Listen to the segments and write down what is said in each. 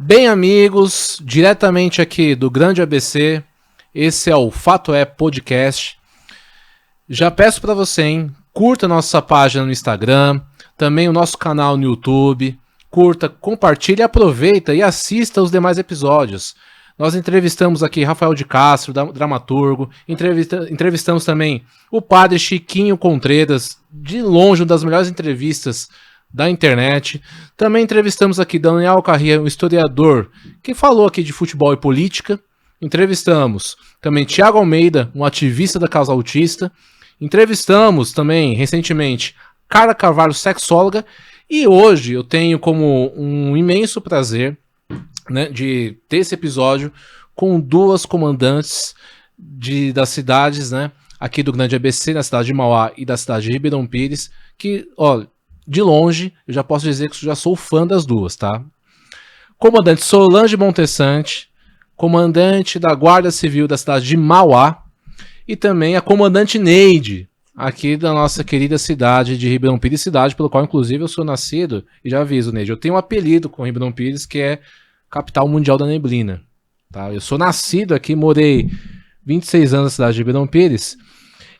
Bem, amigos, diretamente aqui do Grande ABC, esse é o Fato É Podcast. Já peço para você, hein, curta nossa página no Instagram, também o nosso canal no YouTube, curta, compartilhe, aproveita e assista os demais episódios. Nós entrevistamos aqui Rafael de Castro, dramaturgo, entrevistamos também o padre Chiquinho Contreras, de longe uma das melhores entrevistas da internet. Também entrevistamos aqui Daniel Carrier, um historiador que falou aqui de futebol e política. Entrevistamos também Thiago Almeida, um ativista da causa autista. Entrevistamos também, recentemente, Carla Carvalho, sexóloga. E hoje eu tenho como um imenso prazer, né, de ter esse episódio com duas comandantes das cidades, né, aqui do Grande ABC, da cidade de Mauá e da cidade de Ribeirão Pires, que, ó, de longe, eu já posso dizer que eu já sou fã das duas, tá? Comandante Solange Montessante, comandante da Guarda Civil da cidade de Mauá, e também a comandante Neide, aqui da nossa querida cidade de Ribeirão Pires, cidade pelo qual, inclusive, eu sou nascido, e já aviso, Neide, eu tenho um apelido com Ribeirão Pires, que é capital mundial da neblina, tá? Eu sou nascido aqui, morei 26 anos na cidade de Ribeirão Pires,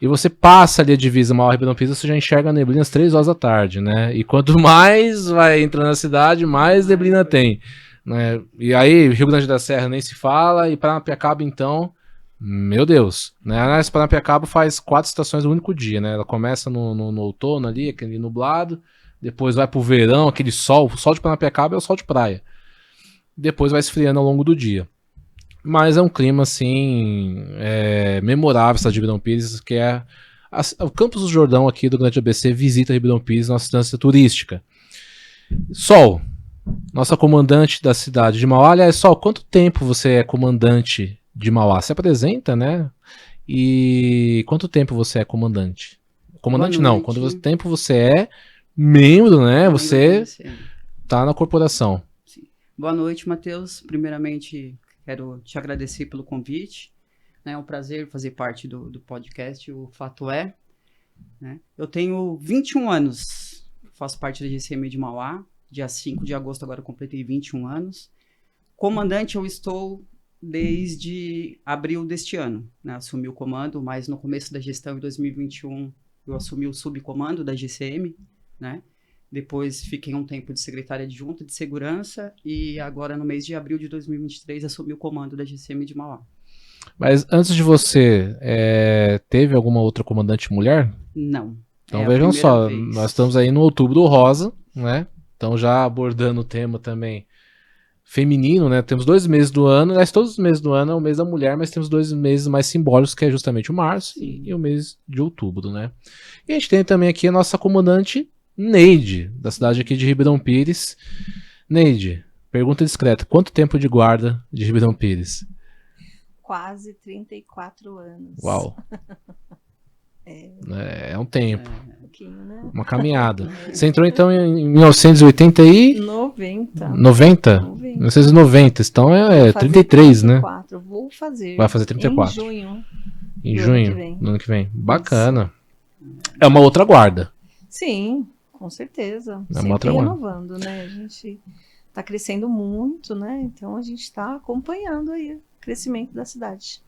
e você passa ali a divisa Mauá-Ribeirão Pires, você já enxerga a neblina às 3 horas da tarde, né? E quanto mais vai entrando na cidade, mais neblina tem, né? E aí, Rio Grande da Serra nem se fala, e Paranapiacaba, então, meu Deus, né? A Paranapiacaba faz 4 estações no único dia, né? Ela começa no outono ali, aquele nublado, depois vai pro verão, aquele sol, o sol de Paranapiacaba é o sol de praia. Depois vai esfriando ao longo do dia. Mas é um clima, assim, memorável, cidade de Ribeirão Pires, que é o Campos do Jordão aqui do Grande ABC, visita Ribeirão Pires, nossa instância turística. Sol, nossa comandante da cidade de Mauá. Aliás, Sol, quanto tempo você é comandante de Mauá? Se apresenta, né? E quanto tempo você é comandante? Comandante não, quanto tempo você é membro, né? Você tá na corporação. Sim. Boa noite, Matheus. Primeiramente, quero te agradecer pelo convite. É um prazer fazer parte do podcast, o Fato É. Né? Eu tenho 21 anos, faço parte da GCM de Mauá. Dia 5 de agosto agora eu completei 21 anos. Comandante eu estou desde abril deste ano. Né? Assumi o comando, mas no começo da gestão, em 2021, eu assumi o subcomando da GCM, né? Depois fiquei um tempo de secretária adjunta de segurança e agora no mês de abril de 2023 assumi o comando da GCM de Mauá. Mas antes de você, teve alguma outra comandante mulher? Não. Então vejam só, nós estamos aí no Outubro Rosa, né? Então já abordando o tema também feminino, né? Temos 2 meses do ano, aliás, todos os meses do ano é o mês da mulher, mas temos 2 meses mais simbólicos, que é justamente o março e o mês de outubro, né? E a gente tem também aqui a nossa comandante Neide, da cidade aqui de Ribeirão Pires. Neide, pergunta discreta, quanto tempo de guarda de Ribeirão Pires? Quase 34 anos. Uau. É um tempo. Um pouquinho, né? Uma caminhada. Você entrou então em 1980 e... 90. 90? 1990, então é 33, 34, né? Vou fazer. Vai fazer 34. Em junho. Em junho, no ano que vem. Bacana. Isso. É uma outra guarda. Sim, com certeza. É uma outra guarda. Renovando, né? A gente tá crescendo muito, né? Então a gente tá acompanhando aí o crescimento da cidade.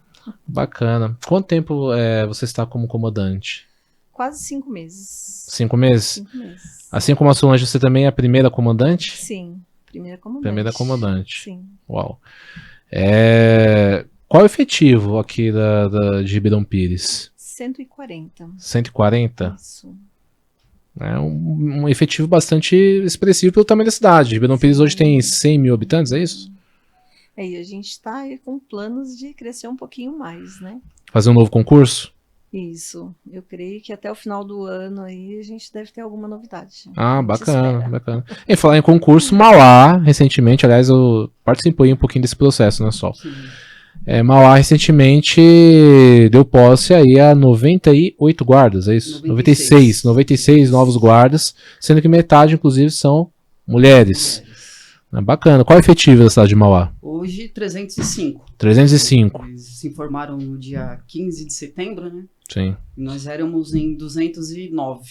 Bacana. Quanto tempo você está como comandante? Quase 5 meses. 5 meses? 5 meses. Assim como a Solange, você também é a primeira comandante? Sim, primeira comandante. Primeira comandante. Sim. Uau. Qual é o efetivo aqui de Ribeirão Pires? 140. 140? Isso. É um efetivo bastante expressivo pelo tamanho da cidade. Ribeirão Pires hoje tem 100 mil habitantes, é isso? E a gente está com planos de crescer um pouquinho mais, né? Fazer um novo concurso? Isso. Eu creio que até o final do ano aí a gente deve ter alguma novidade. Ah, bacana, bacana. Em falar em concurso, Mauá, recentemente, aliás, eu participei um pouquinho desse processo, né, Sol? Mauá recentemente deu posse aí a 98 guardas, é isso? 96 novos guardas, sendo que metade, inclusive, são mulheres. Bacana. Qual é o efetivo da cidade de Mauá? Hoje, 305. 305. Eles se informaram no dia 15 de setembro, né? Sim. E nós éramos em 209.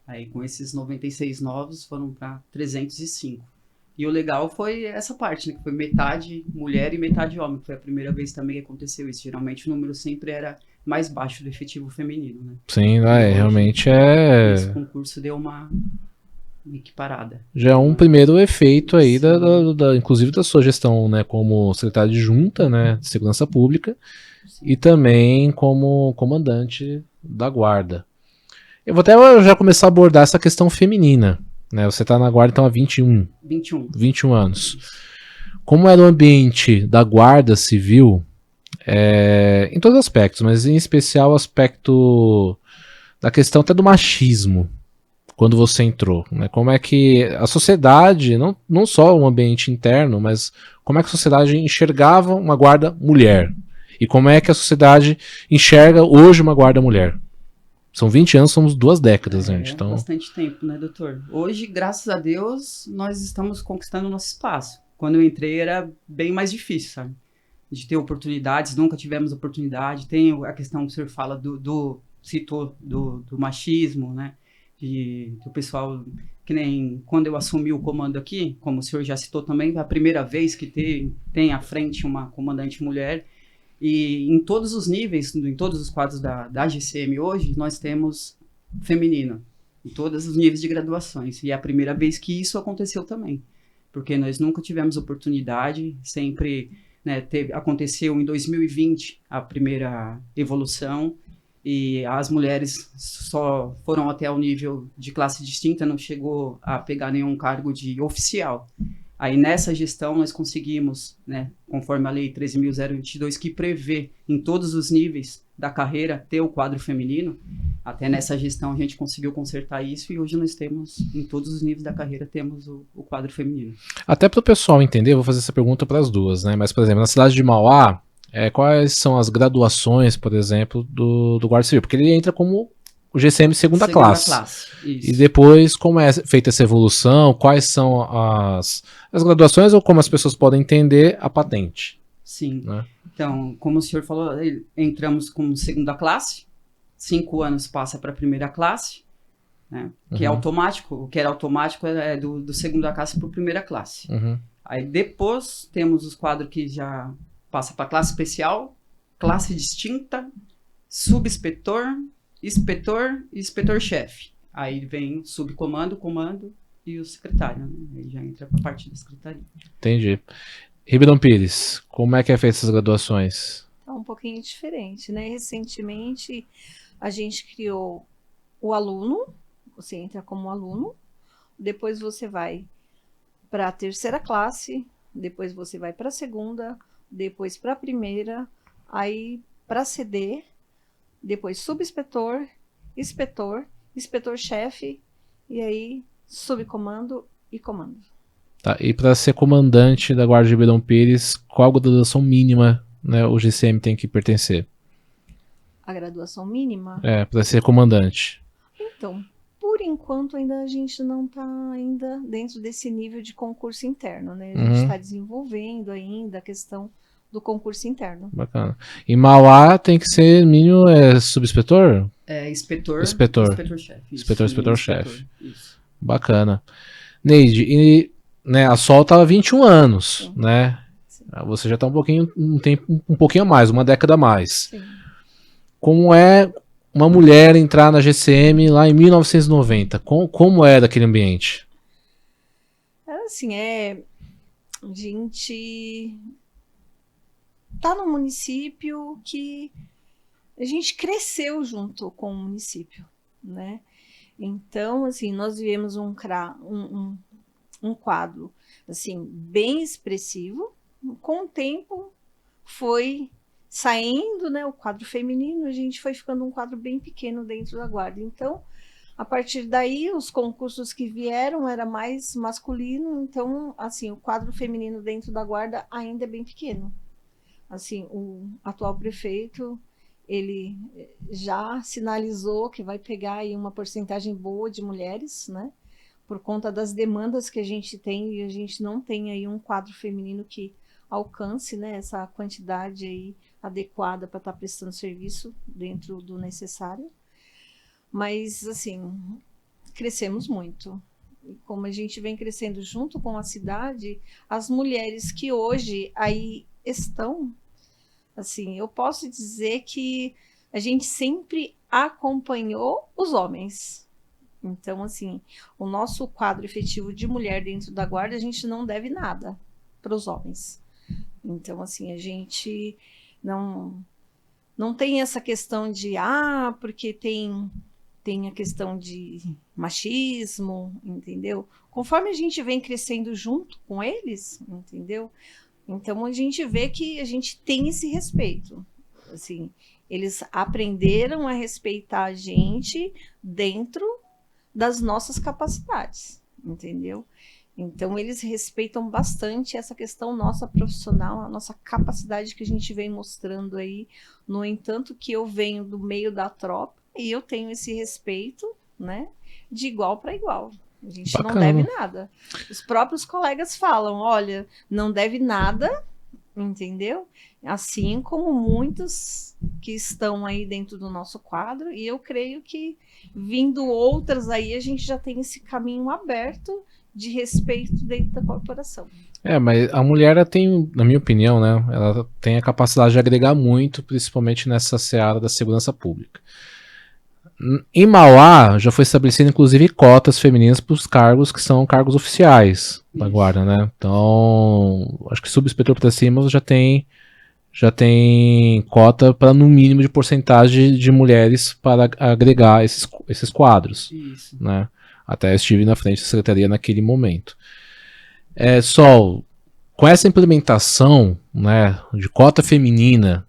Aí, com esses 96 novos, foram para 305. E o legal foi essa parte, né? Que foi metade mulher e metade homem. Foi a primeira vez também que aconteceu isso. Geralmente o número sempre era mais baixo do efetivo feminino, né? Sim, E hoje, realmente esse concurso deu uma equiparada. já é um primeiro efeito aí, Sim. inclusive da sua gestão, né, como secretário de junta, né, de segurança pública, Sim. e também como comandante da guarda. Eu vou até já começar a abordar essa questão feminina, né, você está na guarda então há 21 anos. Como era o ambiente da guarda civil, em todos os aspectos, mas em especial o aspecto da questão até do machismo, quando você entrou, né? Como é que a sociedade, não só o ambiente interno, mas como é que a sociedade enxergava uma guarda mulher? E como é que a sociedade enxerga hoje uma guarda mulher? São 20 anos, somos 2 décadas, gente. Então, bastante tempo, né, doutor? Hoje, graças a Deus, nós estamos conquistando o nosso espaço. Quando eu entrei era bem mais difícil, sabe? De ter oportunidades, nunca tivemos oportunidade. Tem a questão que o senhor fala citou do machismo, né? Que o pessoal, que nem quando eu assumi o comando aqui, como o senhor já citou também, é a primeira vez que tem à frente uma comandante mulher. E em todos os níveis, em todos os quadros da GCM hoje, nós temos feminino, em todos os níveis de graduações. E é a primeira vez que isso aconteceu também, porque nós nunca tivemos oportunidade, sempre, né, aconteceu em 2020 a primeira evolução, e as mulheres só foram até o nível de classe distinta, não chegou a pegar nenhum cargo de oficial. Aí nessa gestão nós conseguimos, né, conforme a lei 13.022, que prevê em todos os níveis da carreira ter o quadro feminino, até nessa gestão a gente conseguiu consertar isso e hoje nós temos, em todos os níveis da carreira, temos o quadro feminino. até para o pessoal entender, eu vou fazer essa pergunta para as duas, né? Mas, por exemplo, na cidade de Mauá, quais são as graduações, por exemplo, do Guarda Civil? Porque ele entra como o GCM segunda classe. Isso. E depois, como é feita essa evolução, quais são as graduações ou como as pessoas podem entender a patente? Sim. Né? Então, como o senhor falou, entramos como segunda classe, 5 anos passa para a primeira classe, né? Que é automático, o que era automático é do segunda classe para a primeira classe. Aí depois temos os quadros que já passa para classe especial, classe distinta, subinspetor, inspetor e inspetor-chefe. Aí vem o subcomando, comando e o secretário, né? Aí já entra para a parte da secretaria. Entendi. Ribeirão Pires, como é que é feita essas graduações? Tá um pouquinho diferente, né? Recentemente a gente criou o aluno, você entra como aluno, depois você vai para a terceira classe, depois você vai para a segunda, depois para a primeira, aí para CD, depois subinspetor, inspetor, inspetor-chefe e aí subcomando e comando. Tá, e para ser comandante da Guarda de Ribeirão Pires, qual a graduação mínima, né, o GCM tem que pertencer? A graduação mínima? Para ser comandante. Então, por enquanto ainda a gente não está ainda dentro desse nível de concurso interno, né? A gente está desenvolvendo ainda a questão do concurso interno. Bacana. Em Mauá tem que ser mínimo subinspetor? Inspetor-chefe. Inspetor-chefe. Bacana. Neide, e né, a Sol estava 21 anos, sim, né? Sim. Você já está um tempo um pouquinho a mais, uma década a mais. Sim. Como é uma mulher entrar na GCM lá em 1990? Como era aquele ambiente? Assim, a gente tá num município que a gente cresceu junto com o município, né? Então, assim, nós vivemos um quadro, assim, bem expressivo. Com o tempo, foi saindo, né, o quadro feminino, a gente foi ficando um quadro bem pequeno dentro da guarda. Então, a partir daí, os concursos que vieram era mais masculino. Então, assim, o quadro feminino dentro da guarda ainda é bem pequeno. Assim, o atual prefeito, ele já sinalizou que vai pegar aí uma porcentagem boa de mulheres, né? Por conta das demandas que a gente tem, e a gente não tem aí um quadro feminino que alcance, né, essa quantidade aí adequada para estar prestando serviço dentro do necessário. Mas, assim, crescemos muito. como a gente vem crescendo junto com a cidade, as mulheres que hoje aí estão, assim, eu posso dizer que a gente sempre acompanhou os homens. Então, assim, o nosso quadro efetivo de mulher dentro da guarda, a gente não deve nada para os homens. Então, assim, a gente não tem essa questão de, porque tem a questão de machismo, entendeu? Conforme a gente vem crescendo junto com eles, entendeu? Então, a gente vê que a gente tem esse respeito. Assim, eles aprenderam a respeitar a gente dentro das nossas capacidades, entendeu? Então, eles respeitam bastante essa questão nossa profissional, a nossa capacidade que a gente vem mostrando aí. No entanto, que eu venho do meio da tropa e eu tenho esse respeito, né, de igual para igual. A gente Bacana. não deve nada. Os próprios colegas falam, olha, não deve nada, entendeu? Assim como muitos que estão aí dentro do nosso quadro, e eu creio que vindo outras aí, a gente já tem esse caminho aberto de respeito dentro da corporação. Mas a mulher ela tem, na minha opinião, né, ela tem a capacidade de agregar muito, principalmente nessa seara da segurança pública. Em Mauá, já foi estabelecido, inclusive, cotas femininas para os cargos que são cargos oficiais da guarda, né? Então, acho que subinspetor para cima já tem cota para, no mínimo, de porcentagem de mulheres para agregar esses quadros. Isso. Né? Até estive na frente da secretaria naquele momento. Sol, com essa implementação, né, de cota feminina,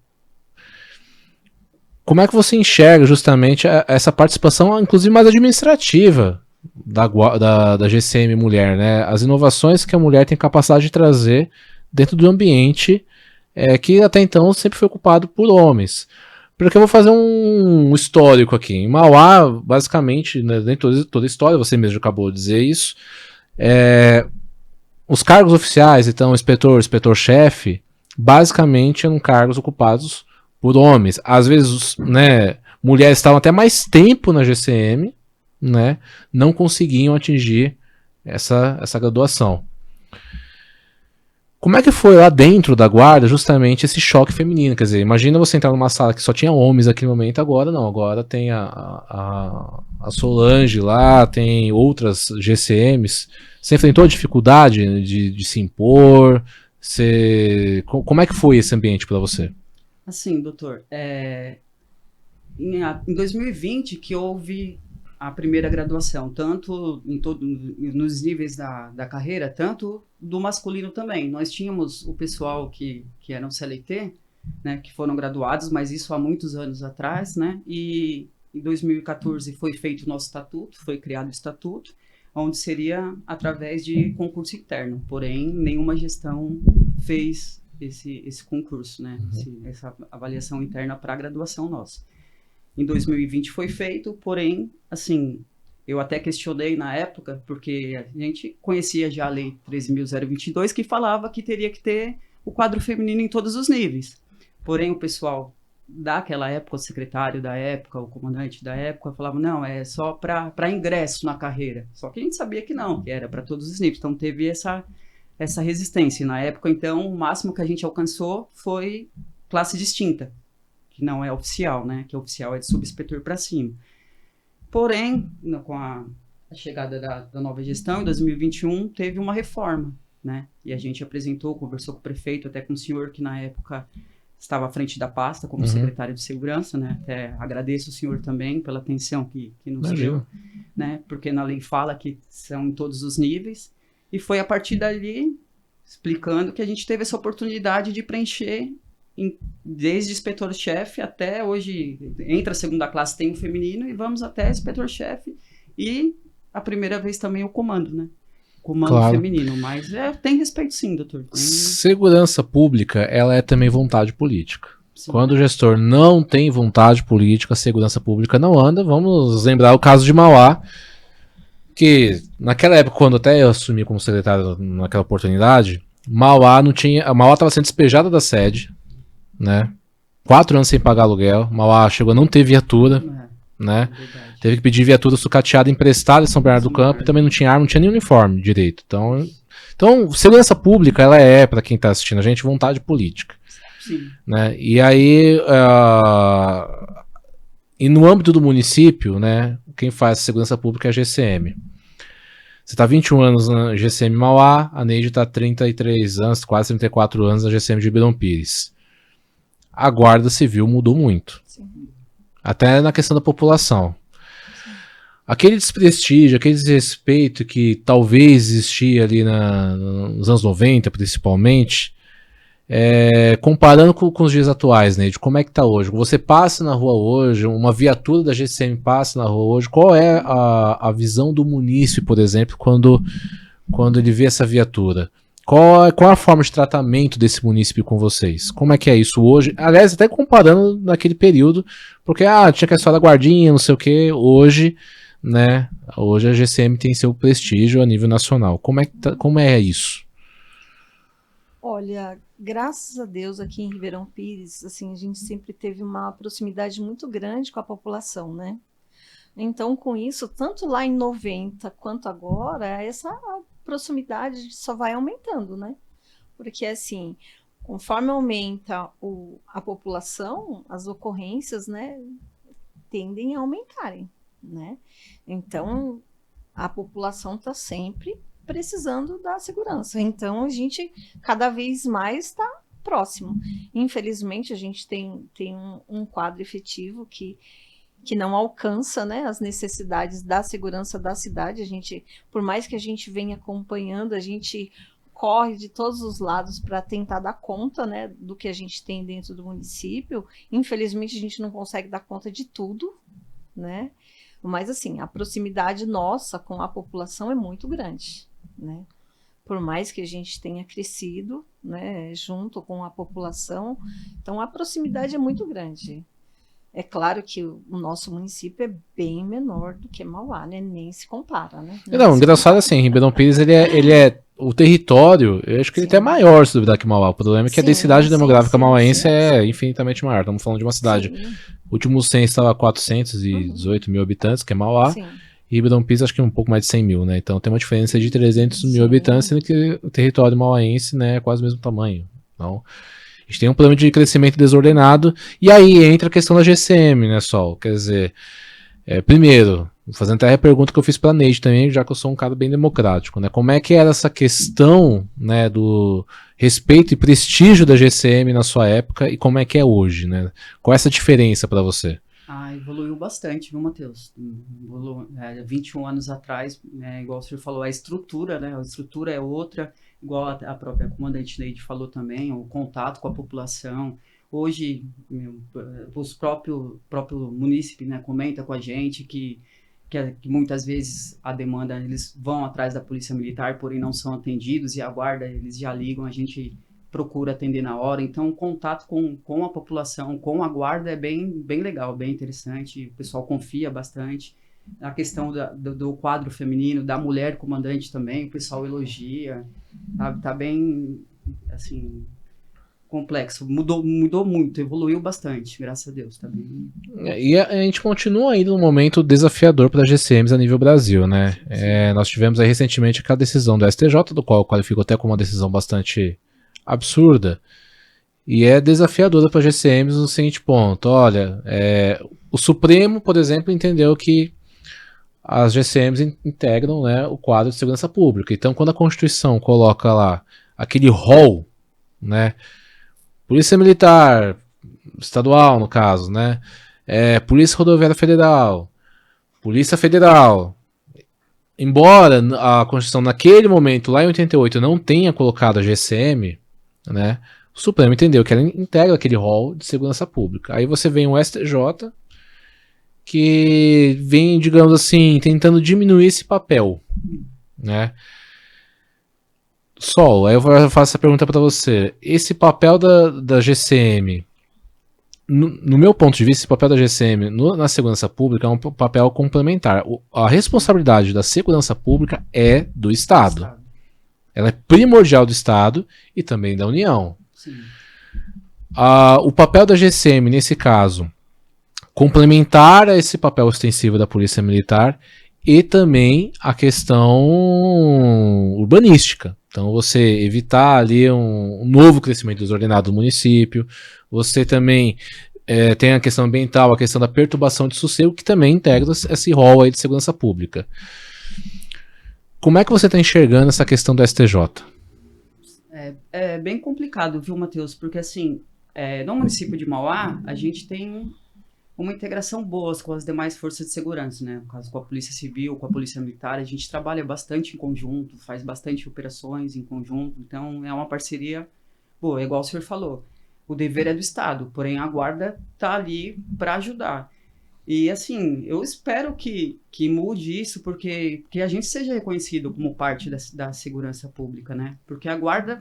como é que você enxerga justamente essa participação, inclusive mais administrativa, da GCM Mulher, né? As inovações que a mulher tem capacidade de trazer dentro do ambiente que até então sempre foi ocupado por homens. Porque eu vou fazer um histórico aqui. Em Mauá, basicamente, né, dentro de toda a história, você mesmo acabou de dizer isso, os cargos oficiais, então, inspetor-chefe, basicamente eram cargos ocupados por homens. Às vezes, né, mulheres estavam até mais tempo na GCM, né, não conseguiam atingir essa graduação. Como é que foi lá dentro da guarda justamente esse choque feminino? Quer dizer, imagina você entrar numa sala que só tinha homens naquele momento, agora não, agora tem a Solange lá, tem outras GCMs. Você enfrentou a dificuldade de se impor? Como é que foi esse ambiente para você? Assim, doutor, em 2020 que houve a primeira graduação, tanto nos níveis da carreira, tanto do masculino também. Nós tínhamos o pessoal que eram CLT, né, que foram graduados, mas isso há muitos anos atrás, né, e em 2014 foi feito o nosso estatuto, foi criado o estatuto, onde seria através de concurso interno, porém nenhuma gestão fez esse concurso, né, essa avaliação interna para a graduação nossa. Em 2020 foi feito, porém, assim, eu até questionei na época, porque a gente conhecia já a Lei 13.022, que falava que teria que ter o quadro feminino em todos os níveis. Porém, o pessoal daquela época, o secretário da época, o comandante da época, falava, não, é só para ingresso na carreira. Só que a gente sabia que não, que era para todos os níveis. Então, teve essa resistência. E na época, então, o máximo que a gente alcançou foi classe distinta, que não é oficial, né? Que oficial é de subinspetor para cima. Porém, com a chegada da nova gestão, em 2021, teve uma reforma, né? E a gente apresentou, conversou com o prefeito, até com o senhor que na época estava à frente da pasta, como secretário de segurança, né? Até agradeço o senhor também pela atenção que nos deu, né? Porque na lei fala que são em todos os níveis. E foi a partir dali, explicando, que a gente teve essa oportunidade de preencher desde inspetor-chefe até hoje, entra a segunda classe, tem o feminino, e vamos até inspetor-chefe, e a primeira vez também o comando, né? Comando feminino, mas tem respeito sim, doutor. Segurança pública, ela é também vontade política. Sim. Quando o gestor não tem vontade política, a segurança pública não anda. Vamos lembrar o caso de Mauá, que naquela época, quando até eu assumi como secretário naquela oportunidade, Mauá estava sendo despejada da sede, né? 4 anos sem pagar aluguel. Mauá chegou a não ter viatura, né? teve que pedir viatura sucateada emprestada em São Bernardo do Campo, e também não tinha arma, não tinha nem uniforme direito. Então, segurança pública, ela para quem está assistindo a gente, vontade política. Sim. Né? E aí, e no âmbito do município, né, quem faz a segurança pública é a GCM. Você está 21 anos na GCM Mauá, a Neide está 33 anos, quase 34 anos na GCM de Ribeirão Pires. A Guarda Civil mudou muito. Sim. Até na questão da população. Sim. Aquele desprestígio, aquele desrespeito que talvez existia ali nos anos 90, principalmente, comparando com os dias atuais, Neide, como é que tá hoje? Você passa na rua hoje, uma viatura da GCM passa na rua hoje, qual é a visão do munícipe, por exemplo, quando ele vê essa viatura? Qual a forma de tratamento desse munícipe com vocês? Como é que é isso hoje? Aliás, até comparando naquele período, porque tinha que a da guardinha, não sei o que, hoje, né? Hoje a GCM tem seu prestígio a nível nacional. Como é isso? Olha, graças a Deus aqui em Ribeirão Pires, assim, a gente sempre teve uma proximidade muito grande com a população, né? Então, com isso, tanto lá em 90 quanto agora, essa proximidade só vai aumentando, né? Porque, assim, conforme aumenta a população, as ocorrências, né, tendem a aumentarem, né? Então, a população está sempre precisando da segurança. Então, a gente cada vez mais está próximo. Infelizmente, a gente tem um quadro efetivo que não alcança, né, as necessidades da segurança da cidade. A gente, por mais que a gente venha acompanhando, a gente corre de todos os lados para tentar dar conta, né, do que a gente tem dentro do município. Infelizmente, a gente não consegue dar conta de tudo, né? Mas, assim, a proximidade nossa com a população é muito grande, né? Por mais que a gente tenha crescido, né, junto com a população, então a proximidade é muito grande. É claro que o nosso município é bem menor do que Mauá, né? Nem se compara, né? Não, engraçado assim, Ribeirão Pires, ele é o território, eu acho que ele até é maior, se duvidar, que Mauá. O problema é que a densidade demográfica mauaense é infinitamente maior. Estamos falando de uma cidade. O último censo estava 418 mil habitantes, que é Mauá. Sim. E Ribeirão Pires, acho que um pouco mais de 100 mil, né? Então tem uma diferença de 300 mil habitantes, sendo que o território mauaense, né, é quase o mesmo tamanho. Então, a gente tem um problema de crescimento desordenado. E aí entra a questão da GCM, né, Sol? Quer dizer, primeiro, fazendo até a pergunta que eu fiz para a Neide também, já que eu sou um cara bem democrático, né? Como é que era essa questão, né, do respeito e prestígio da GCM na sua época e como é que é hoje, né? Qual é essa diferença para você? Evoluiu bastante, viu, Matheus? 21 anos atrás, né, igual o senhor falou, a estrutura, né? A estrutura é outra, igual a própria comandante Neide falou também, o contato com a população. Hoje, os próprio munícipe, né, comenta com a gente que muitas vezes a demanda, eles vão atrás da polícia militar, porém não são atendidos, e a guarda, eles já ligam, a gente procura atender na hora. Então, o contato com a população, com a guarda é bem legal, bem interessante, o pessoal confia bastante. A questão do quadro feminino, da mulher comandante também, o pessoal elogia, tá bem, assim, complexo, mudou muito, evoluiu bastante, graças a Deus, tá bem. E a gente continua ainda num momento desafiador para as GCMs a nível Brasil, né? Nós tivemos aí recentemente aquela decisão do STJ, do qual eu qualifico até como uma decisão bastante absurda, e é desafiadora para as GCMs no seguinte ponto: olha, o Supremo, por exemplo, entendeu que as GCMs integram, né, o quadro de segurança pública. Então, quando a Constituição coloca lá aquele rol, né, Polícia Militar Estadual, no caso, né, Polícia Rodoviária Federal, Polícia Federal, embora a Constituição naquele momento, lá em 88, não tenha colocado a GCM, né, o Supremo entendeu que ela integra aquele rol de segurança pública. Aí você vem o STJ, que vem, digamos assim, tentando diminuir esse papel, né? Sol, aí eu faço essa pergunta para você. Esse papel da GCM, no meu ponto de vista, esse papel da GCM na segurança pública é um papel complementar. A responsabilidade da segurança pública é do Estado. Ela é primordial do Estado e também da União. Sim. O papel da GCM, nesse caso, complementar a esse papel ostensivo da Polícia Militar e também a questão urbanística. Então, você evitar ali um novo crescimento desordenado do município, você também tem a questão ambiental, a questão da perturbação de sossego, que também integra esse rol aí de segurança pública. Como é que você está enxergando essa questão do STJ? É bem complicado, viu, Matheus? Porque, assim, no município de Mauá, a gente tem uma integração boa com as demais forças de segurança, né? No caso, com a Polícia Civil, com a Polícia Militar, a gente trabalha bastante em conjunto, faz bastante operações em conjunto, então é uma parceria boa, igual o senhor falou. O dever é do Estado, porém a guarda está ali para ajudar. E, assim, eu espero que mude isso, porque que a gente seja reconhecido como parte da segurança pública, né? Porque a guarda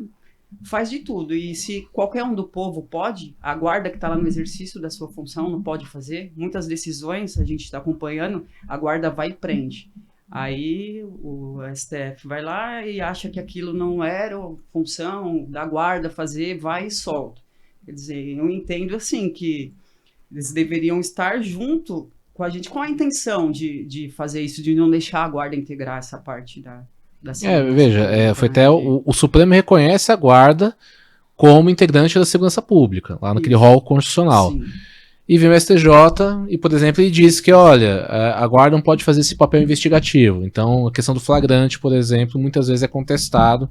faz de tudo, e se qualquer um do povo pode, a guarda que está lá no exercício da sua função não pode fazer. Muitas decisões a gente está acompanhando, a guarda vai e prende. Aí o STF vai lá e acha que aquilo não era função da guarda fazer, vai e solta. Quer dizer, eu entendo assim que eles deveriam estar junto com a gente, com a intenção de fazer isso, de não deixar a guarda integrar essa parte da segurança Veja, pública, foi né? até o Supremo reconhece a guarda como integrante da segurança pública, lá naquele Isso. rol constitucional. Sim. E vem o STJ e, por exemplo, ele diz que, olha, a guarda não pode fazer esse papel investigativo. Então, a questão do flagrante, por exemplo, muitas vezes é contestado,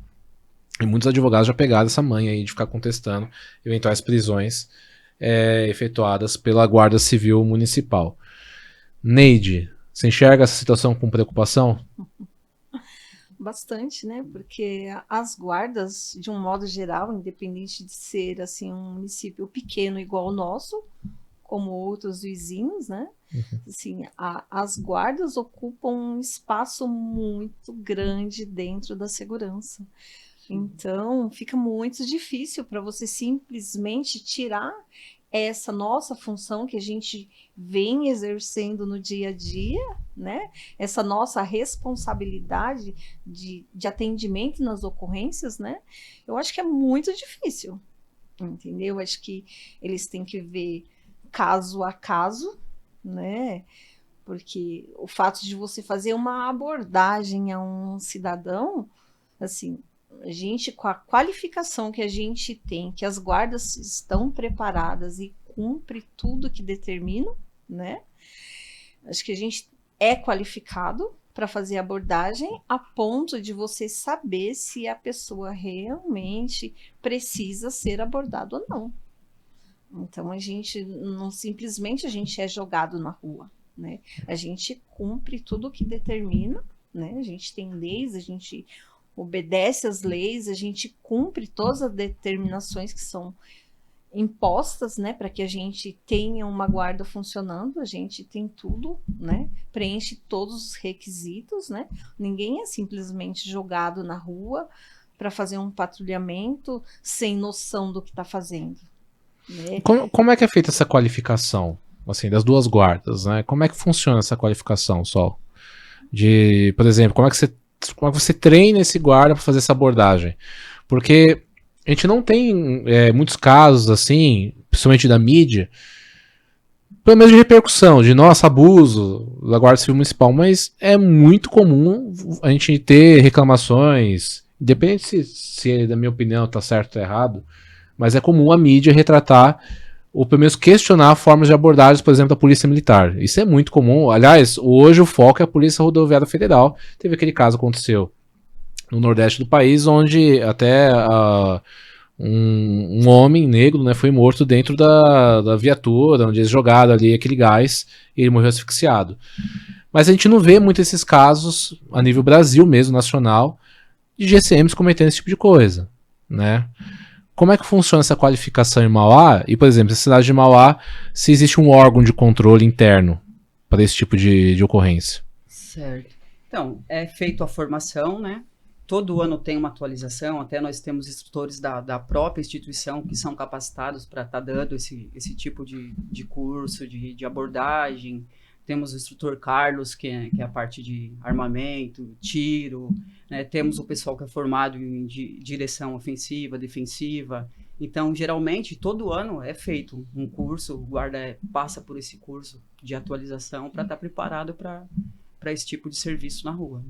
e muitos advogados já pegaram essa manha aí de ficar contestando eventuais prisões efetuadas pela Guarda Civil Municipal. Neide, você enxerga essa situação com preocupação? Bastante, né? Porque as guardas, de um modo geral, independente de ser assim um município pequeno igual o nosso, como outros vizinhos, né? Assim, as guardas ocupam um espaço muito grande dentro da segurança. Então, fica muito difícil para você simplesmente tirar essa nossa função que a gente vem exercendo no dia a dia, né? Essa nossa responsabilidade de atendimento nas ocorrências, né? Eu acho que é muito difícil, entendeu? Eu acho que eles têm que ver caso a caso, né? Porque o fato de você fazer uma abordagem a um cidadão, assim, a gente, com a qualificação que a gente tem, que as guardas estão preparadas e cumpre tudo que determina, né? Acho que a gente é qualificado para fazer abordagem a ponto de você saber se a pessoa realmente precisa ser abordada ou não. Então, a gente não simplesmente a gente é jogado na rua, né? A gente cumpre tudo que determina, né? A gente tem leis, a gente obedece às leis, a gente cumpre todas as determinações que são impostas, né, para que a gente tenha uma guarda funcionando. A gente tem tudo, né, preenche todos os requisitos, né, ninguém é simplesmente jogado na rua para fazer um patrulhamento sem noção do que está fazendo, né? Como é que é feita essa qualificação, assim, das duas guardas, né? Como é que funciona essa qualificação, Sol? Por exemplo, como é que você treina esse guarda para fazer essa abordagem? Porque a gente não tem muitos casos assim, principalmente da mídia, pelo menos de repercussão, de nossa, abuso da Guarda Civil Municipal, mas é muito comum a gente ter reclamações, independente se da minha opinião está certo ou errado, mas é comum a mídia retratar ou pelo menos questionar formas de abordagem, por exemplo, da Polícia Militar. Isso é muito comum. Aliás, hoje o foco é a Polícia Rodoviária Federal. Teve aquele caso que aconteceu no Nordeste do país, onde até um homem negro, né, foi morto dentro da viatura, onde eles jogaram ali aquele gás e ele morreu asfixiado. Mas a gente não vê muito esses casos a nível Brasil mesmo, nacional, de GCMs cometendo esse tipo de coisa, né? Como é que funciona essa qualificação em Mauá? E, por exemplo, na cidade de Mauá, se existe um órgão de controle interno para esse tipo de ocorrência? Certo. Então, é feita a formação, né? Todo ano tem uma atualização, até nós temos instrutores da própria instituição que são capacitados para estar dando esse tipo de curso, de abordagem. Temos o instrutor Carlos, que é a parte de armamento, tiro, né? Temos o pessoal que é formado em direção ofensiva, defensiva, Então, geralmente, todo ano é feito um curso, o guarda passa por esse curso de atualização para estar preparado para esse tipo de serviço na rua.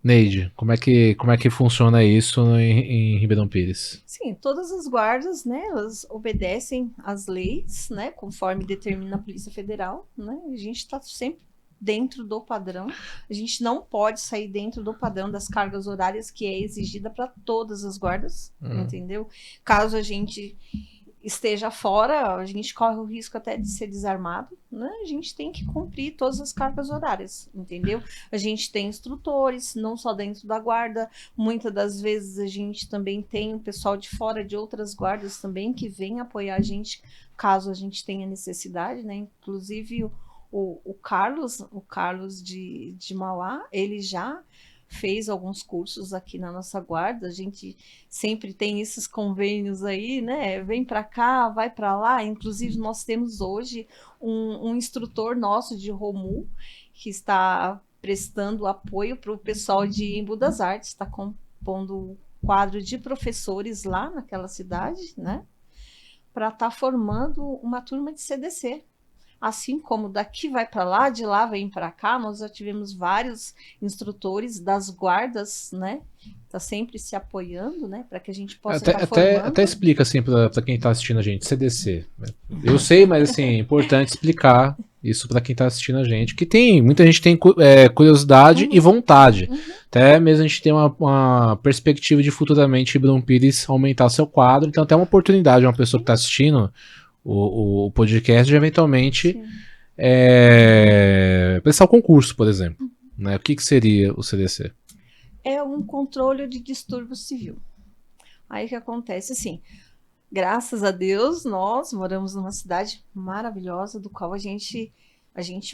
Neide, como é que funciona isso em Ribeirão Pires? Sim, todas as guardas, né, elas obedecem às leis, né, conforme determina a Polícia Federal, né, a gente está sempre dentro do padrão, a gente não pode sair dentro do padrão das cargas horárias que é exigida para todas as guardas, entendeu? Caso a gente esteja fora, a gente corre o risco até de ser desarmado, né? A gente tem que cumprir todas as cargas horárias, entendeu? A gente tem instrutores, não só dentro da guarda, muitas das vezes a gente também tem o pessoal de fora de outras guardas também que vem apoiar a gente, caso a gente tenha necessidade, né? Inclusive o Carlos de Mauá, ele já fez alguns cursos aqui na nossa guarda, a gente sempre tem esses convênios aí, né, vem para cá, vai para lá, inclusive nós temos hoje um instrutor nosso de Romu, que está prestando apoio para o pessoal de Embu das Artes, está compondo um quadro de professores lá naquela cidade, né, para estar formando uma turma de CDC. Assim como daqui vai para lá, de lá vem para cá, nós já tivemos vários instrutores das guardas, né? Tá sempre se apoiando, né? Para que a gente possa estar formando. Até explica assim para quem está assistindo a gente, CDC. Eu sei, mas assim, é importante explicar isso para quem está assistindo a gente, que muita gente tem curiosidade e vontade. Até mesmo a gente tem uma perspectiva de futuramente Ribeirão Pires aumentar seu quadro, então até uma oportunidade, uma pessoa que está assistindo o podcast de eventualmente prestar o concurso, por exemplo. Né? O que seria o CDC? É um controle de distúrbio civil. Aí o que acontece, assim, graças a Deus, nós moramos numa cidade maravilhosa, do qual a gente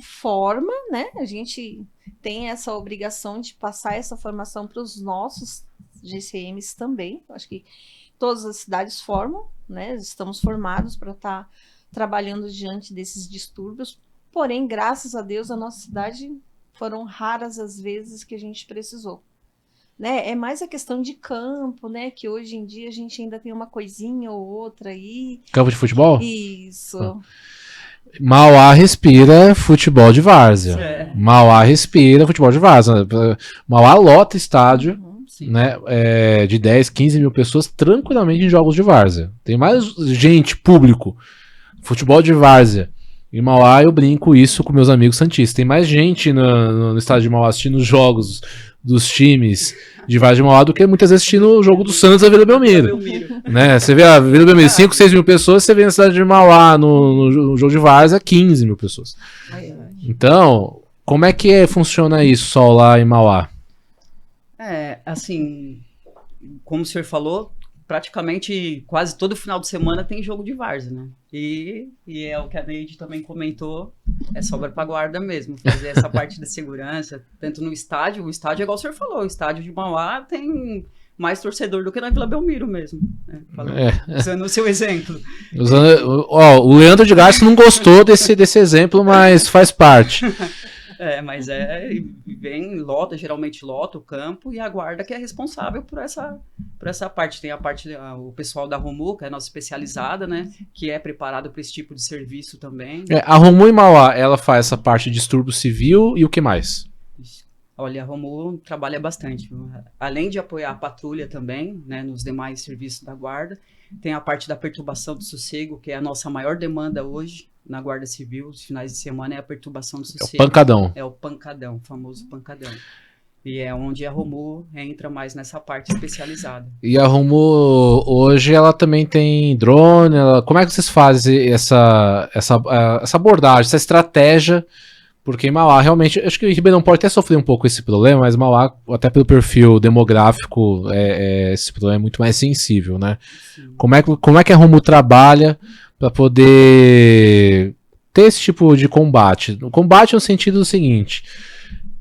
forma, né? A gente tem essa obrigação de passar essa formação para os nossos GCMs também. Acho que todas as cidades formam, né? Estamos formados para estar trabalhando diante desses distúrbios. Porém, graças a Deus, a nossa cidade foram raras as vezes que a gente precisou. Né? É mais a questão de campo, né? Que hoje em dia a gente ainda tem uma coisinha ou outra aí. Campo de futebol? Isso. Mauá respira futebol de várzea. Mauá respira futebol de várzea. Mauá lota estádio. Né, de 10, 15 mil pessoas tranquilamente em jogos de várzea. Tem mais gente, público, futebol de várzea. Em Mauá eu brinco isso com meus amigos santistas. Tem mais gente no estádio de Mauá assistindo os jogos dos times de várzea de Mauá do que muitas vezes assistindo o jogo do Santos a Vila Belmiro. Né? Você vê a Vila Belmiro, 5, 6 mil pessoas, você vê na cidade de Mauá no jogo de várzea 15 mil pessoas. Então, como é que funciona isso só lá em Mauá? Assim, como o senhor falou, praticamente quase todo final de semana tem jogo de várzea, né? E é o que a Neide também comentou, sobra pra guarda mesmo, fazer essa parte da segurança, tanto no estádio, o estádio é igual o senhor falou, o estádio de Mauá tem mais torcedor do que na Vila Belmiro mesmo, né? Usando o seu exemplo. O Leandro de Garça não gostou desse exemplo, mas faz parte. Mas geralmente lota o campo e a guarda que é responsável por essa parte. Tem a parte, o pessoal da Romu, que é a nossa especializada, né? Que é preparado para esse tipo de serviço também. A Romu em Mauá, ela faz essa parte de distúrbio civil e o que mais? Olha, a Romu trabalha bastante. Além de apoiar a patrulha também, né? Nos demais serviços da guarda, tem a parte da perturbação do sossego, que é a nossa maior demanda hoje. Na Guarda Civil, os finais de semana é a perturbação do sossego. É o pancadão. É o pancadão, o famoso pancadão. E é onde a Romu entra mais nessa parte especializada. E a Romu, hoje, ela também tem drone. Como é que vocês fazem essa abordagem, essa estratégia? Porque em Mauá, realmente, acho que o Ribeirão pode até sofrer um pouco esse problema, mas Mauá, até pelo perfil demográfico, esse problema é muito mais sensível, né? Como é que a Romu trabalha para poder ter esse tipo de combate? O combate no sentido do seguinte: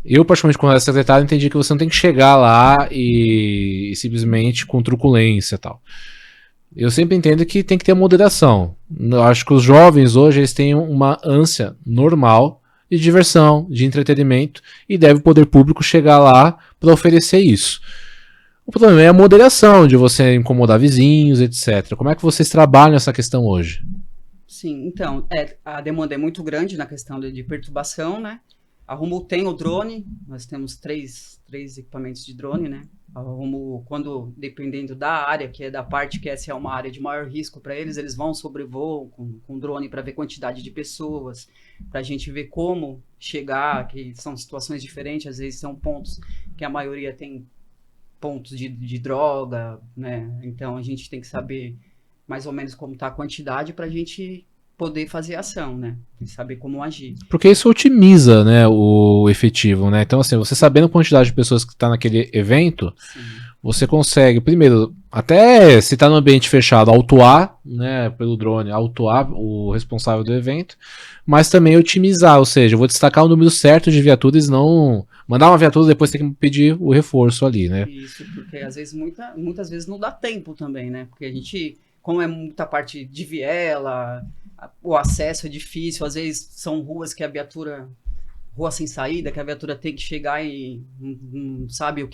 eu, particularmente, quando era secretário, entendi que você não tem que chegar lá e simplesmente com truculência e tal. Eu sempre entendo que tem que ter moderação. Eu acho que os jovens hoje eles têm uma ânsia normal de diversão, de entretenimento, e deve o poder público chegar lá para oferecer isso. O problema é a moderação, de você incomodar vizinhos, etc. Como é que vocês trabalham essa questão hoje? Sim, então, a demanda é muito grande na questão de perturbação, né? A Rumo tem o drone, nós temos três equipamentos de drone, né? A Rumo, quando, dependendo da área, que é da parte que essa é uma área de maior risco para eles vão sobrevoam com drone para ver quantidade de pessoas, para a gente ver como chegar, que são situações diferentes, às vezes são pontos que a maioria tem pontos de droga, né? Então a gente tem que saber mais ou menos como está a quantidade para a gente poder fazer ação, né? E saber como agir. Porque isso otimiza, né, o efetivo, né? Então, assim, você sabendo a quantidade de pessoas que está naquele evento, Sim. você consegue, primeiro, até se está no ambiente fechado, autuar, né, pelo drone, autuar o responsável do evento, mas também otimizar, ou seja, eu vou destacar o número certo de viaturas, não mandar uma viatura e depois tem que pedir o reforço ali, né? Isso, porque às vezes, muitas vezes não dá tempo também, né? Porque a gente, como é muita parte de viela, o acesso é difícil, às vezes são ruas que a viatura, rua sem saída, que a viatura tem que chegar e não sabe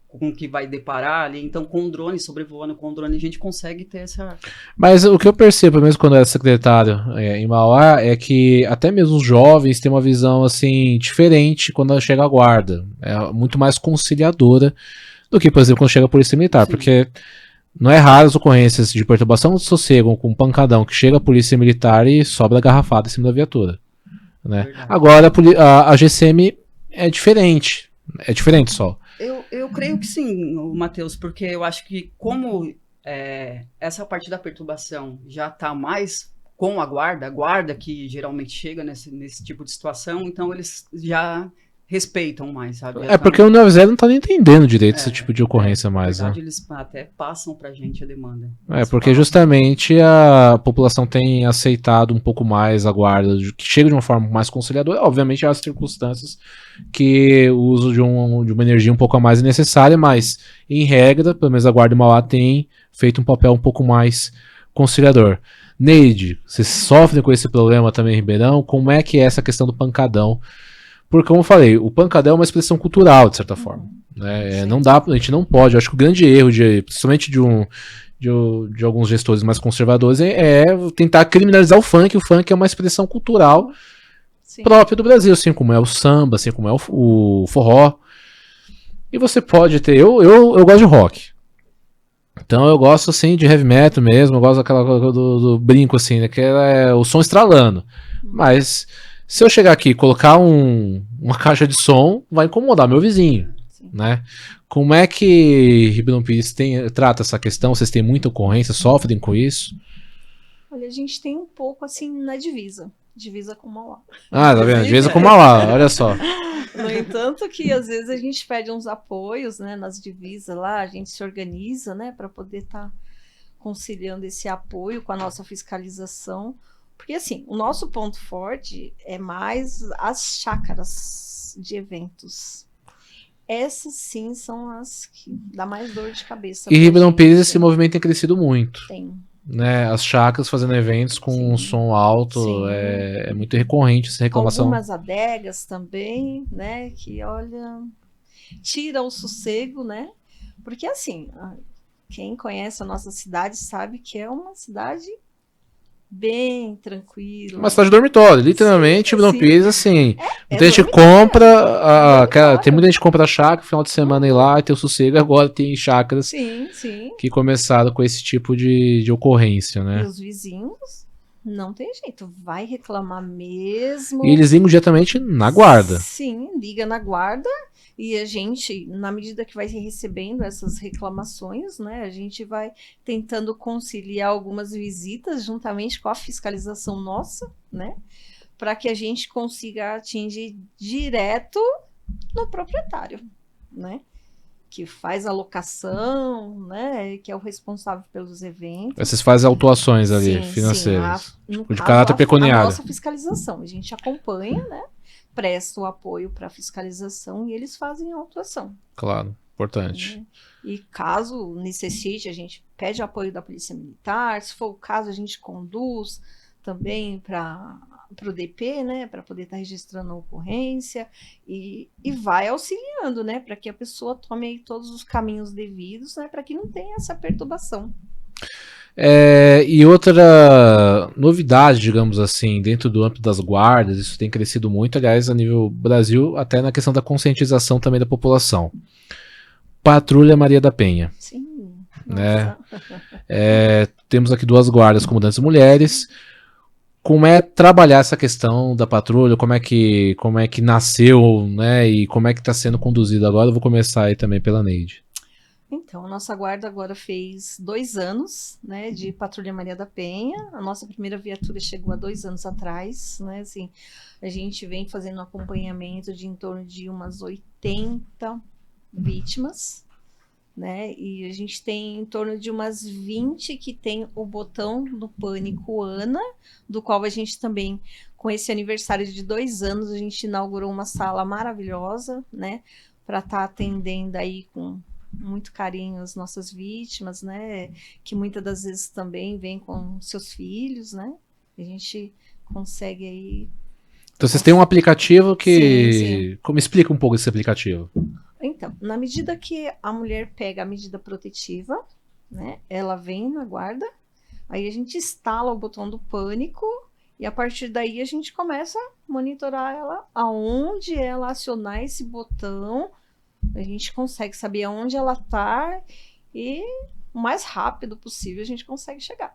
com o que vai deparar ali. Então, com o drone, sobrevoando com o drone, a gente consegue ter essa... Mas o que eu percebo, mesmo quando eu era secretário em Mauá, é que até mesmo os jovens têm uma visão assim diferente quando chega a guarda. É muito mais conciliadora do que, por exemplo, quando chega a polícia militar. Sim. Porque não é raro as ocorrências de perturbação do sossego com um pancadão que chega a polícia militar e sobra a garrafada em cima da viatura. Né? Verdade. Agora a GCM é diferente. É diferente só. Eu creio que sim, Matheus, porque eu acho que como essa parte da perturbação já está mais com a guarda que geralmente chega nesse tipo de situação, então eles já respeitam mais, sabe? Já Porque o 90 não tá nem entendendo direito esse tipo de ocorrência na mais, verdade, né? eles até passam pra gente a demanda. Porque justamente a população tem aceitado um pouco mais a guarda, que chega de uma forma mais conciliadora. Obviamente, há as circunstâncias que o uso de uma energia um pouco a mais é necessária, mas, em regra, pelo menos a Guarda de Mauá tem feito um papel um pouco mais conciliador. Neide, vocês sofrem com esse problema também em Ribeirão? Como é que é essa questão do pancadão? Porque, como eu falei, o pancadão é uma expressão cultural, de certa forma. Né? Não dá, a gente não pode. Eu acho que o grande erro, principalmente de alguns gestores mais conservadores, é tentar criminalizar o funk. O funk é uma expressão cultural própria do Brasil, assim como é o samba, assim como é o forró. E você pode ter. Eu gosto de rock. Então eu gosto assim de heavy metal mesmo, eu gosto daquela coisa do brinco, assim, né? Que é o som estralando. Mas se eu chegar aqui e colocar uma caixa de som, vai incomodar meu vizinho. Né? Como é que Ribeirão Pires trata essa questão? Vocês têm muita ocorrência, sofrem com isso? Olha, a gente tem um pouco assim na divisa com Mauá. Tá vendo? Divisa com Mauá, olha só. No entanto que às vezes a gente pede uns apoios, né, nas divisas lá, a gente se organiza, né, para poder estar conciliando esse apoio com a nossa fiscalização, porque assim, o nosso ponto forte é mais as chácaras de eventos. Essas sim são as que dá mais dor de cabeça. E Ribeirão Pires esse movimento tem crescido muito. Tem. Né, as chácaras fazendo eventos com um som alto, é muito recorrente essa reclamação. Algumas adegas também, né, que olha, tira o sossego, né, porque assim, quem conhece a nossa cidade sabe que é uma cidade bem tranquila. Uma cidade de dormitório, literalmente, Ribeirão Pires, assim, muita gente compra, tem muita gente que compra chácara no final de semana ir lá e ter o sossego, agora tem chácaras que começaram com esse tipo de ocorrência, né? E os vizinhos, não tem jeito, vai reclamar mesmo. E eles ligam diretamente na guarda. Sim, liga na guarda. E a gente, na medida que vai recebendo essas reclamações, né, a gente vai tentando conciliar algumas visitas juntamente com a fiscalização nossa, né, para que a gente consiga atingir direto no proprietário, né, que faz a locação, né, que é o responsável pelos eventos. Vocês fazem autuações ali, financeiras, de caráter pecuniário. A nossa fiscalização, a gente acompanha, né, presta o apoio para a fiscalização e eles fazem a autuação. Claro, importante. E caso necessite, a gente pede apoio da Polícia Militar, se for o caso, a gente conduz, também para o DP, né, para poder estar registrando a ocorrência e vai auxiliando, né, para que a pessoa tome aí todos os caminhos devidos, né, para que não tenha essa perturbação. E outra novidade, digamos assim, dentro do âmbito das guardas, isso tem crescido muito, aliás, a nível Brasil, até na questão da conscientização também da população. Patrulha Maria da Penha. Sim, né? Temos aqui 2 guardas comandantes mulheres. Como é trabalhar essa questão da patrulha? Como é que nasceu, né? E como é que está sendo conduzido agora? Eu vou começar aí também pela Neide. Então, a nossa guarda agora fez 2 anos, né, de Patrulha Maria da Penha. A nossa primeira viatura chegou há 2 anos atrás, né, assim, a gente vem fazendo um acompanhamento de em torno de umas 80 vítimas, né, e a gente tem em torno de umas 20 que tem o botão do pânico Ana, do qual a gente também, com esse aniversário de 2 anos, a gente inaugurou uma sala maravilhosa, né, para estar atendendo aí com muito carinho as nossas vítimas, né, que muitas das vezes também vêm com seus filhos, né, a gente consegue aí... Então vocês têm um aplicativo que... Sim. Como explica um pouco esse aplicativo? Então, na medida que a mulher pega a medida protetiva, né, ela vem na guarda, aí a gente instala o botão do pânico e a partir daí a gente começa a monitorar ela, aonde ela acionar esse botão, a gente consegue saber aonde ela está e o mais rápido possível a gente consegue chegar.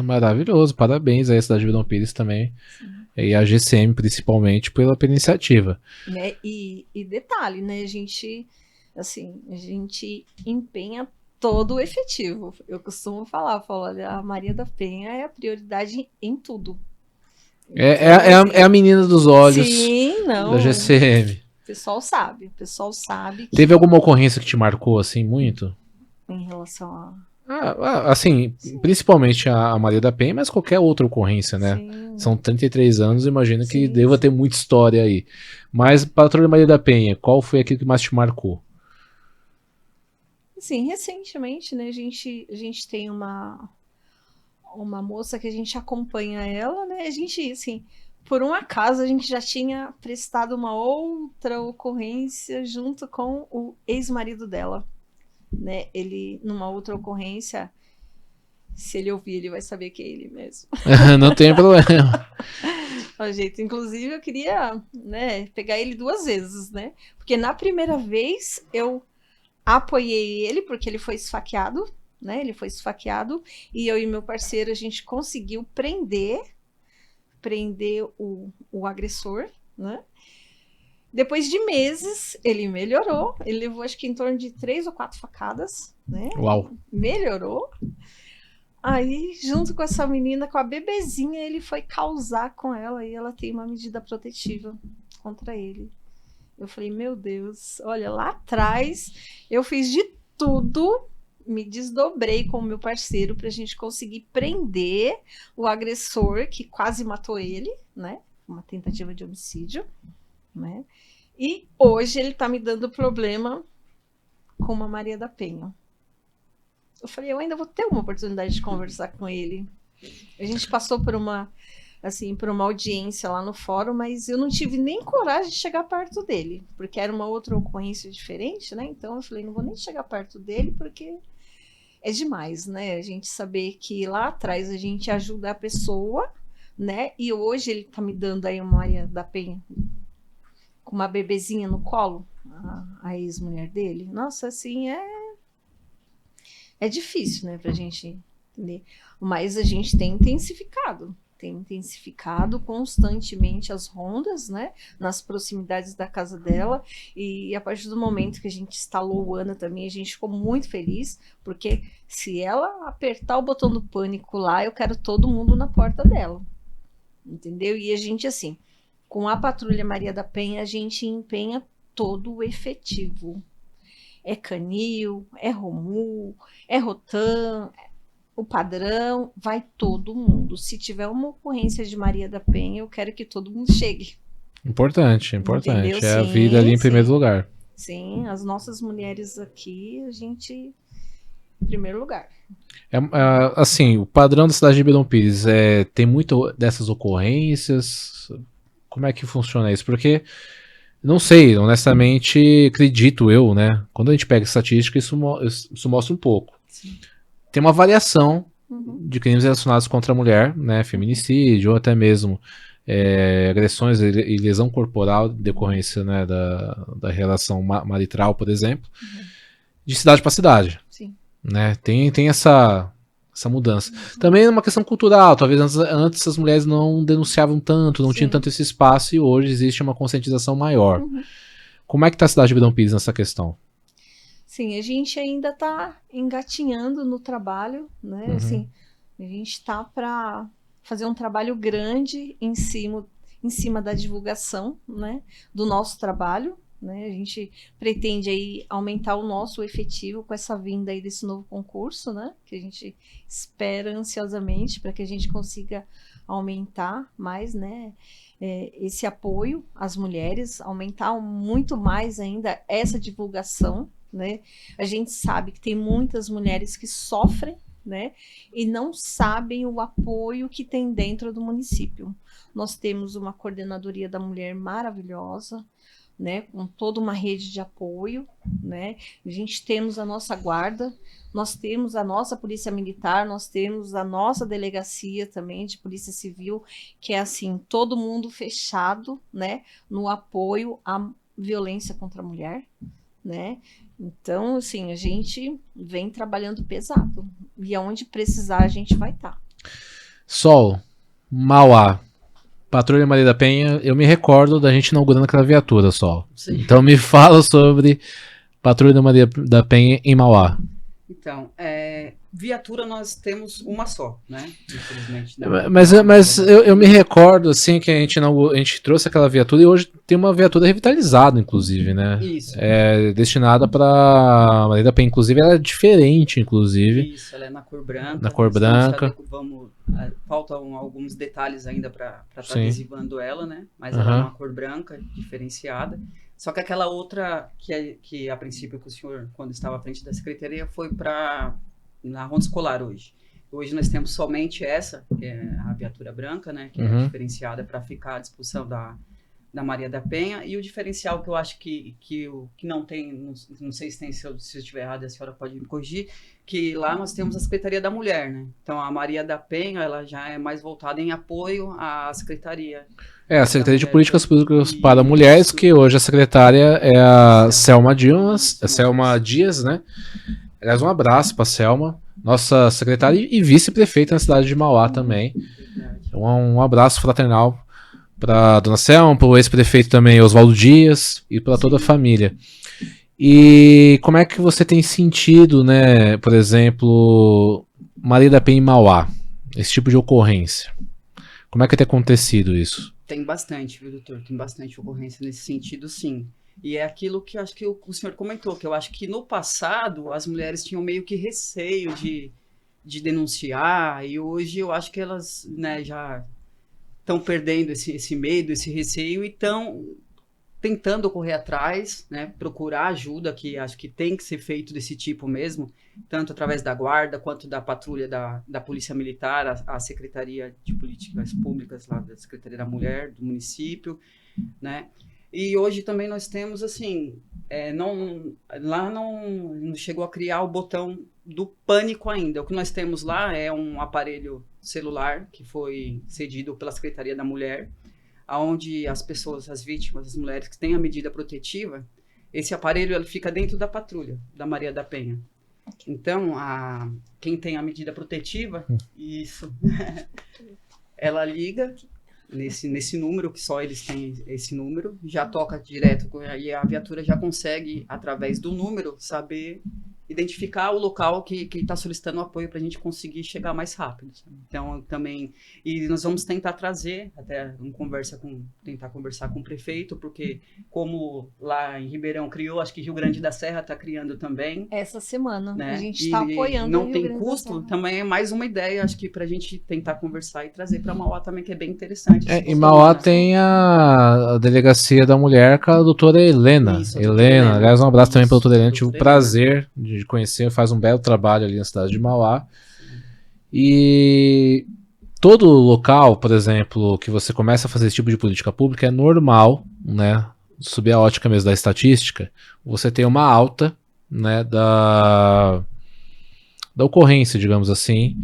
Maravilhoso, parabéns a cidade de Ribeirão Pires também. Sim. E a GCM principalmente pela iniciativa. Né? E detalhe, né? A gente empenha todo o efetivo. Eu costumo falar, olha, a Maria da Penha é a prioridade em tudo. É a menina dos olhos. Sim, não. Da GCM. O pessoal sabe. Teve alguma ocorrência que te marcou assim muito? Em relação a... assim, sim, principalmente a Maria da Penha, mas qualquer outra ocorrência, né? Sim. São 33 anos, imagino que deva ter muita história aí. Mas, Patrulha Maria da Penha, qual foi aquilo que mais te marcou? Sim, recentemente, né, a gente tem uma moça que a gente acompanha ela, né? A gente, assim, por um acaso, a gente já tinha prestado uma outra ocorrência junto com o ex-marido dela. Né, ele, numa outra ocorrência, se ele ouvir, ele vai saber que é ele mesmo. Não tem problema. Gente, inclusive, eu queria, né, pegar ele 2 vezes, né? Porque na primeira vez eu apoiei ele, porque ele foi esfaqueado, né? Ele foi esfaqueado, e eu e meu parceiro, a gente conseguiu prender o agressor, né? Depois de meses, ele melhorou. Ele levou, acho que em torno de 3 ou 4 facadas, né? Uau! Melhorou. Aí, junto com essa menina, com a bebezinha, ele foi causar com ela e ela tem uma medida protetiva contra ele. Eu falei, meu Deus, olha, lá atrás eu fiz de tudo, me desdobrei com o meu parceiro pra gente conseguir prender o agressor que quase matou ele, né? Uma tentativa de homicídio. Né? E hoje ele tá me dando problema com a Maria da Penha. Eu falei, eu ainda vou ter uma oportunidade de conversar com ele. A gente passou por uma audiência lá no fórum, mas eu não tive nem coragem de chegar perto dele, porque era uma outra ocorrência diferente, né? Então eu falei, não vou nem chegar perto dele, porque é demais, né? A gente saber que lá atrás a gente ajuda a pessoa, né? E hoje ele tá me dando aí uma Maria da Penha com uma bebezinha no colo, a ex-mulher dele. Nossa, assim, é difícil, né, pra gente entender. Mas a gente tem intensificado constantemente as rondas, né, nas proximidades da casa dela, e a partir do momento que a gente instalou o Ana também, a gente ficou muito feliz, porque se ela apertar o botão do pânico lá, eu quero todo mundo na porta dela, entendeu? E a gente, assim, com a Patrulha Maria da Penha, a gente empenha todo o efetivo. É Canil, é Romu, é Rotan, o padrão, vai todo mundo. Se tiver uma ocorrência de Maria da Penha, eu quero que todo mundo chegue. Importante. Entendeu? É a vida ali em primeiro lugar. Sim, as nossas mulheres aqui, a gente em primeiro lugar. Assim, o padrão da cidade de Ribeirão Pires tem muito dessas ocorrências? Como é que funciona isso? Porque, não sei, honestamente, acredito eu, né? Quando a gente pega estatística, isso mostra um pouco. Sim. Tem uma variação de crimes relacionados contra a mulher, né? Feminicídio, ou até mesmo agressões e lesão corporal decorrência, né, da relação marital, por exemplo, de cidade para cidade. Sim. Né? Tem essa mudança. Também é uma questão cultural. Talvez antes as mulheres não denunciavam tanto, não tinham tanto esse espaço, e hoje existe uma conscientização maior. Como é que está a cidade de Ribeirão Pires nessa questão? Sim, a gente ainda está engatinhando no trabalho, né? Assim, a gente está para fazer um trabalho grande em cima da divulgação, né, do nosso trabalho. Né? A gente pretende aí aumentar o nosso efetivo com essa vinda aí desse novo concurso, né? Que a gente espera ansiosamente para que a gente consiga aumentar mais, né, esse apoio às mulheres, aumentar muito mais ainda essa divulgação, né? A gente sabe que tem muitas mulheres que sofrem, né, e não sabem o apoio que tem dentro do município. Nós temos uma coordenadoria da mulher maravilhosa, né, com toda uma rede de apoio, né? A gente temos a nossa guarda, nós temos a nossa polícia militar, nós temos a nossa delegacia também de polícia civil, que é assim, todo mundo fechado, né, no apoio à violência contra a mulher, né? Então, assim, a gente vem trabalhando pesado, e aonde precisar a gente vai estar. Sol, Mauá, Patrulha Maria da Penha, eu me recordo da gente inaugurando aquela viatura, Sol. Sim. Então me fala sobre Patrulha Maria da Penha em Mauá. Então, viatura nós temos uma só, né? Infelizmente. Mas eu me recordo, assim, que a gente trouxe aquela viatura e hoje tem uma viatura revitalizada, inclusive, né? Isso. Destinada para Maria da Penha, inclusive, ela é diferente, inclusive. Isso, ela é na cor branca. Na cor branca. Faltam alguns detalhes ainda para estar adesivando ela, né? Mas ela é uma cor branca, diferenciada. Só que aquela outra, que a princípio que o senhor, quando estava à frente da secretaria, foi na ronda escolar hoje. Hoje nós temos somente essa, que é a viatura branca, né? Que é diferenciada para ficar à disposição da Maria da Penha. E o diferencial que eu acho que não tem, não sei se tem, se eu estiver errado, a senhora pode me corrigir, que lá nós temos a Secretaria da Mulher, né? Então a Maria da Penha, ela já é mais voltada em apoio à Secretaria. A Secretaria de Políticas Públicas para Mulheres, que hoje a secretária é a Selma Dias, né? Aliás, um abraço para a Selma, nossa secretária e vice-prefeita na cidade de Mauá também. Um abraço fraternal para a dona Selma, para o ex-prefeito também, Oswaldo Dias, e para toda a família. E como é que você tem sentido, né, por exemplo, Maria da Penha em Mauá, esse tipo de ocorrência? Como é que tem acontecido isso? Tem bastante, viu, doutor? Tem bastante ocorrência nesse sentido, sim. E é aquilo que eu acho que o senhor comentou, que eu acho que no passado as mulheres tinham meio que receio de denunciar, e hoje eu acho que elas, né, já estão perdendo esse medo, esse receio, e estão tentando correr atrás, né, procurar ajuda, que acho que tem que ser feito desse tipo mesmo, tanto através da guarda, quanto da patrulha da Polícia Militar, a Secretaria de Políticas Públicas, lá da Secretaria da Mulher, do município, né. E hoje também nós temos, assim, lá não chegou a criar o botão do pânico ainda. O que nós temos lá é um aparelho celular que foi cedido pela Secretaria da Mulher, onde as pessoas, as vítimas, as mulheres que têm a medida protetiva, esse aparelho ele fica dentro da patrulha da Maria da Penha. Então, quem tem a medida protetiva, isso, ela liga nesse número, que só eles têm esse número, já toca direto, e a viatura já consegue, através do número, saber identificar o local que está solicitando apoio para a gente conseguir chegar mais rápido. Sabe? Então, também, e nós vamos tentar trazer, até tentar conversar com o prefeito, porque como lá em Ribeirão criou, acho que Rio Grande da Serra está criando também. Essa semana, né? A gente está apoiando. Não tem custo, também é mais uma ideia, acho que para a gente tentar conversar e trazer para Mauá também, que é bem interessante. Em Mauá tem a Delegacia da Mulher com a doutora Helena. Isso, Helena, aliás, um abraço também para a doutora Helena, tive o prazer de de conhecer, faz um belo trabalho ali na cidade de Mauá. E todo local, por exemplo, que você começa a fazer esse tipo de política pública, é normal, né, sob a ótica mesmo da estatística, você tem uma alta, né, da ocorrência, digamos assim,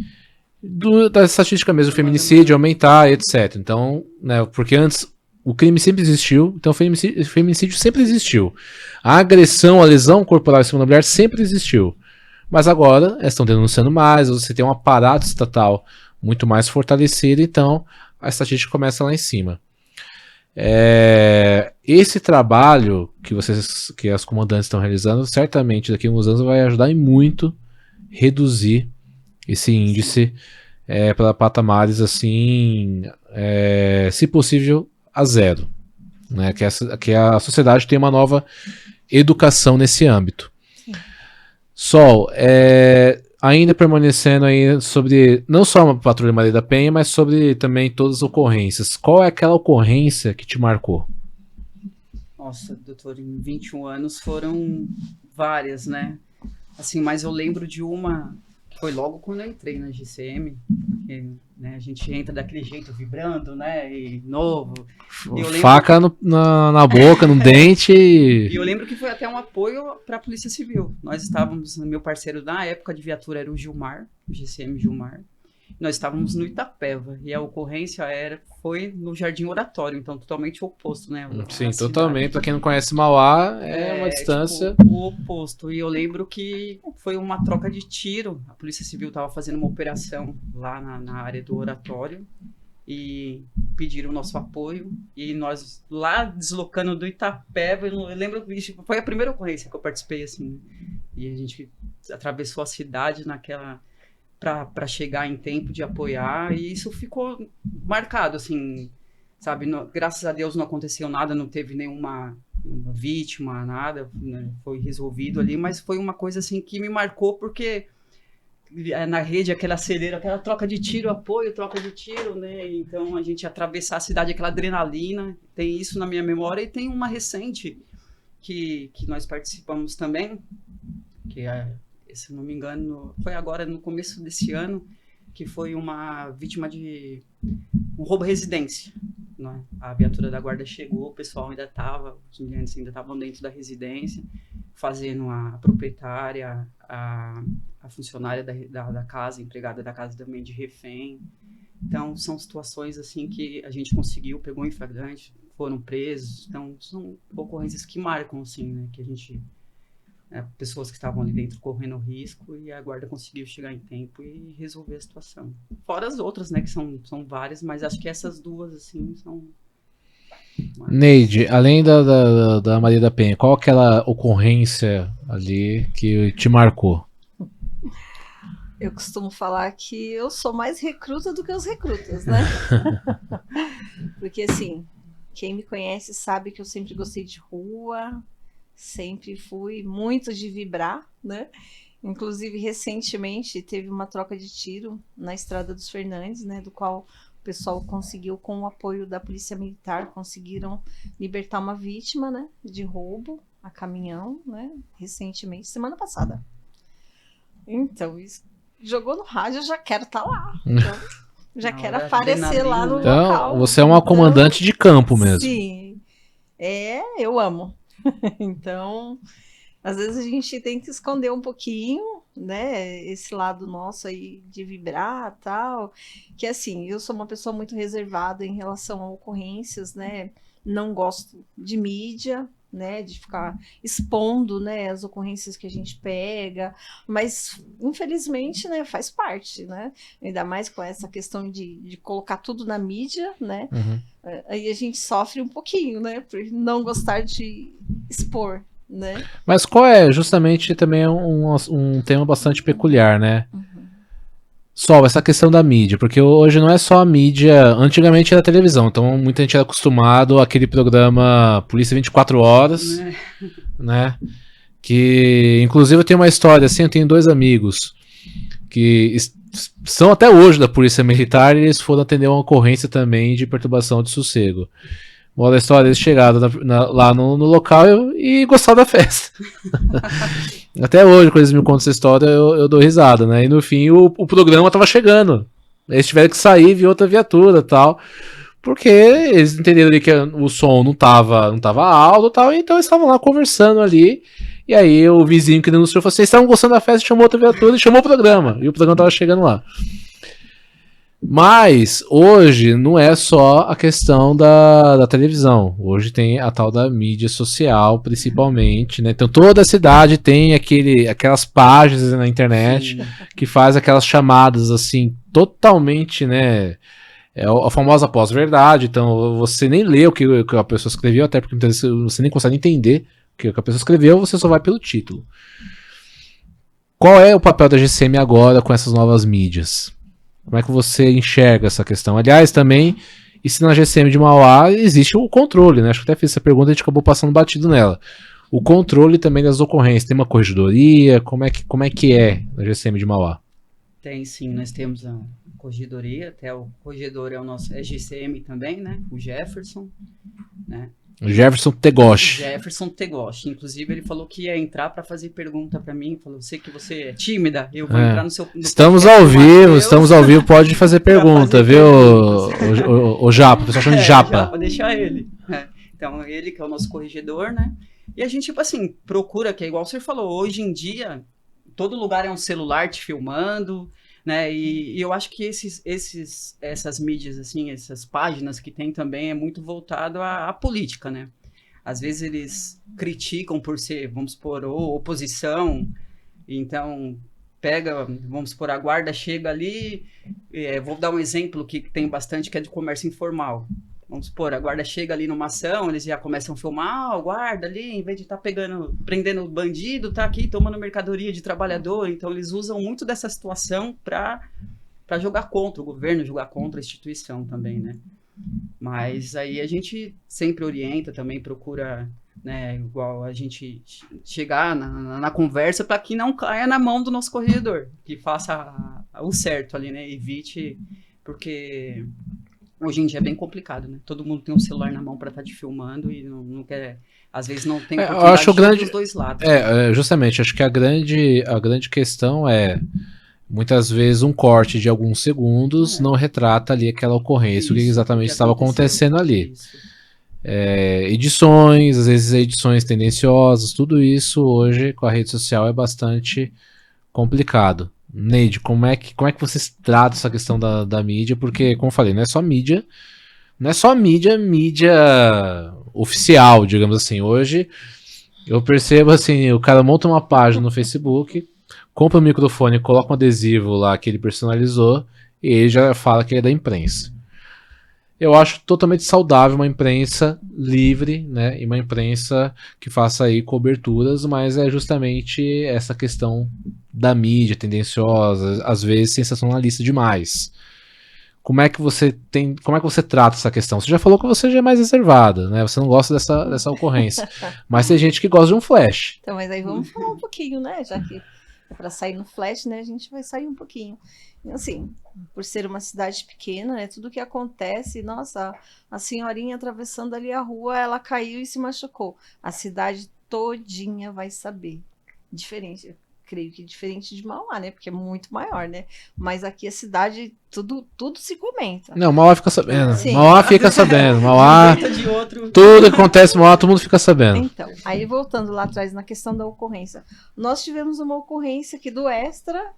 da estatística mesmo, o feminicídio aumentar, etc. Então, né, porque antes o crime sempre existiu, então o feminicídio sempre existiu. A agressão, a lesão corporal em cima da mulher sempre existiu. Mas agora estão denunciando mais, você tem um aparato estatal muito mais fortalecido, então a estatística começa lá em cima. Esse trabalho que as comandantes estão realizando, certamente daqui a uns anos vai ajudar em muito reduzir esse índice para patamares assim, se possível, a zero, né? Que a sociedade tenha uma nova educação nesse âmbito. Sim. Sol, ainda permanecendo aí sobre não só uma Patrulha Maria da Penha, mas sobre também todas as ocorrências. Qual é aquela ocorrência que te marcou? Nossa, doutor, em 21 anos foram várias, né? Assim, mas eu lembro de uma, foi logo quando eu entrei na GCM, que, né, a gente entra daquele jeito vibrando, né, e novo. Faca na boca, no dente. E eu lembro que foi até um apoio para a Polícia Civil. Nós estávamos, meu parceiro na época de viatura era o Gilmar, o GCM Gilmar. Nós estávamos no Itapeva e a ocorrência foi no Jardim Oratório, então totalmente o oposto, né? Sim, totalmente. Para quem não conhece Mauá, uma distância. Tipo, o oposto. E eu lembro que foi uma troca de tiro. A Polícia Civil estava fazendo uma operação lá na área do Oratório e pediram o nosso apoio. E nós lá deslocando do Itapeva, eu lembro que foi a primeira ocorrência que eu participei, assim. E a gente atravessou a cidade naquela... para chegar em tempo de apoiar, e isso ficou marcado, assim, sabe, graças a Deus não aconteceu nada, não teve nenhuma vítima, nada, né, foi resolvido ali, mas foi uma coisa, assim, que me marcou, porque na rede, aquela acelera, aquela troca de tiro, apoio, troca de tiro, né, então a gente atravessar a cidade, aquela adrenalina, tem isso na minha memória, e tem uma recente que nós participamos também, que se não me engano, foi agora no começo desse ano, que foi uma vítima de um roubo à residência. Né? A viatura da guarda chegou, o pessoal ainda estava, os meninos ainda estavam dentro da residência, fazendo a proprietária, a funcionária da casa, empregada da casa também de refém. Então, são situações assim que a gente conseguiu, pegou em flagrante, foram presos. Então, são ocorrências que marcam, assim, né? Que a gente... pessoas que estavam ali dentro correndo risco e a guarda conseguiu chegar em tempo e resolver a situação. Fora as outras, né, que são várias, mas acho que essas duas, assim, são... Neide, além da Maria da Penha, qual aquela ocorrência ali que te marcou? Eu costumo falar que eu sou mais recruta do que os recrutas, né? Porque, assim, quem me conhece sabe que eu sempre gostei de rua, sempre fui muito de vibrar, né? Inclusive, recentemente, teve uma troca de tiro na Estrada dos Fernandes, né? Do qual o pessoal conseguiu, com o apoio da Polícia Militar, conseguiram libertar uma vítima, né? De roubo a caminhão, né? Recentemente, semana passada. Então, isso jogou no rádio, eu já quero estar lá. Então, já quero aparecer lá no local. Você é uma comandante de campo mesmo. Sim. Eu amo. Então, às vezes a gente tenta esconder um pouquinho, né, esse lado nosso aí de vibrar e tal, que assim, eu sou uma pessoa muito reservada em relação a ocorrências, né, não gosto de mídia, né, de ficar expondo, né, as ocorrências que a gente pega, mas infelizmente, né, faz parte, né, ainda mais com essa questão de colocar tudo na mídia, né, aí a gente sofre um pouquinho, né, por não gostar de expor, né. Mas qual é justamente também um tema bastante peculiar, né? Sol, essa questão da mídia, porque hoje não é só a mídia, antigamente era a televisão, então muita gente era acostumado àquele programa Polícia 24 Horas, né, que inclusive eu tenho uma história assim, eu tenho 2 amigos que são até hoje da Polícia Militar e eles foram atender uma ocorrência também de perturbação de sossego. Moral da história, eles chegaram lá no local e gostaram da festa. Até hoje, quando eles me contam essa história, eu dou risada, né? E no fim, o programa tava chegando. Eles tiveram que sair, vir outra viatura e tal. Porque eles entenderam ali que o som não tava alto e tal, então eles estavam lá conversando ali. E aí o vizinho que denunciou falou assim: vocês estavam gostando da festa, chamou outra viatura e chamou o programa. E o programa tava chegando lá. Mas hoje não é só a questão da televisão. Hoje tem a tal da mídia social, principalmente, né? Então toda a cidade tem aquelas páginas na internet que faz aquelas chamadas assim, totalmente, né? É a famosa pós-verdade. Então você nem lê o que a pessoa escreveu, até porque muitas vezes você nem consegue entender o que a pessoa escreveu, você só vai pelo título. Qual é o papel da GCM agora com essas novas mídias? Como é que você enxerga essa questão? Aliás, também, e se na GCM de Mauá existe o controle, né? Acho que até fiz essa pergunta e a gente acabou passando batido nela. O controle também das ocorrências. Tem uma corregedoria? Como é que é na GCM de Mauá? Tem sim, nós temos a corregedoria, até o corregedor é o nosso GCM também, né? O Jefferson, né? Jefferson Tegoshi. Jefferson Tegoshi. Inclusive, ele falou que ia entrar para fazer pergunta para mim. Falou: eu sei que você é tímida, eu vou entrar no seu. Estamos ao vivo, pode fazer pergunta, viu, o Japa? O pessoal chama de Japa. Deixar ele. Então, ele que é o nosso corregedor, né? E a gente, tipo assim, procura, que é igual você falou, hoje em dia, todo lugar é um celular te filmando, né? E eu acho que essas mídias, assim, essas páginas que tem também é muito voltado à política, né? Às vezes eles criticam por ser, vamos supor, oposição, então pega, vamos supor, a guarda chega ali, vou dar um exemplo que tem bastante, que é de comércio informal. Vamos supor, a guarda chega ali numa ação, eles já começam a filmar, o guarda ali, em vez de estar prendendo bandido, tá aqui tomando mercadoria de trabalhador. Então eles usam muito dessa situação para jogar contra o governo, jogar contra a instituição também, né? Mas aí a gente sempre orienta também, procura, né, igual a gente chegar na conversa para que não caia na mão do nosso corregedor, que faça o certo ali, né? Evite, porque hoje em dia é bem complicado, né? Todo mundo tem um celular na mão para estar te filmando e não quer, às vezes não tem oportunidade dos dois lados. Justamente, acho que a grande questão é, muitas vezes um corte de alguns segundos não retrata ali aquela ocorrência, o que exatamente estava acontecendo ali. Edições, às vezes edições tendenciosas, tudo isso hoje com a rede social é bastante complicado. Neide, como é que vocês tratam essa questão da mídia? Porque, como eu falei, não é só mídia oficial, digamos assim. Hoje eu percebo assim, o cara monta uma página no Facebook, compra um microfone, coloca um adesivo lá que ele personalizou e ele já fala que é da imprensa. Eu acho totalmente saudável uma imprensa livre, né, e uma imprensa que faça aí coberturas, mas é justamente essa questão da mídia tendenciosa, às vezes sensacionalista demais. Como é que você trata essa questão? Você já falou que você já é mais reservada, né? Você não gosta dessa ocorrência. Mas tem gente que gosta de um flash. Então, mas aí vamos falar um pouquinho, né? Já que é para sair no flash, né? A gente vai sair um pouquinho. Assim, por ser uma cidade pequena, né? Tudo que acontece, nossa, a senhorinha atravessando ali a rua, ela caiu e se machucou. A cidade todinha vai saber. Diferente, creio que diferente de Mauá, né? Porque é muito maior, né? Mas aqui a cidade, tudo se comenta. Não, Mauá fica sabendo. Sim. Mauá fica sabendo. Mauá, tudo que acontece em Mauá, todo mundo fica sabendo. Então, aí voltando lá atrás na questão da ocorrência. Nós tivemos uma ocorrência aqui do Extra,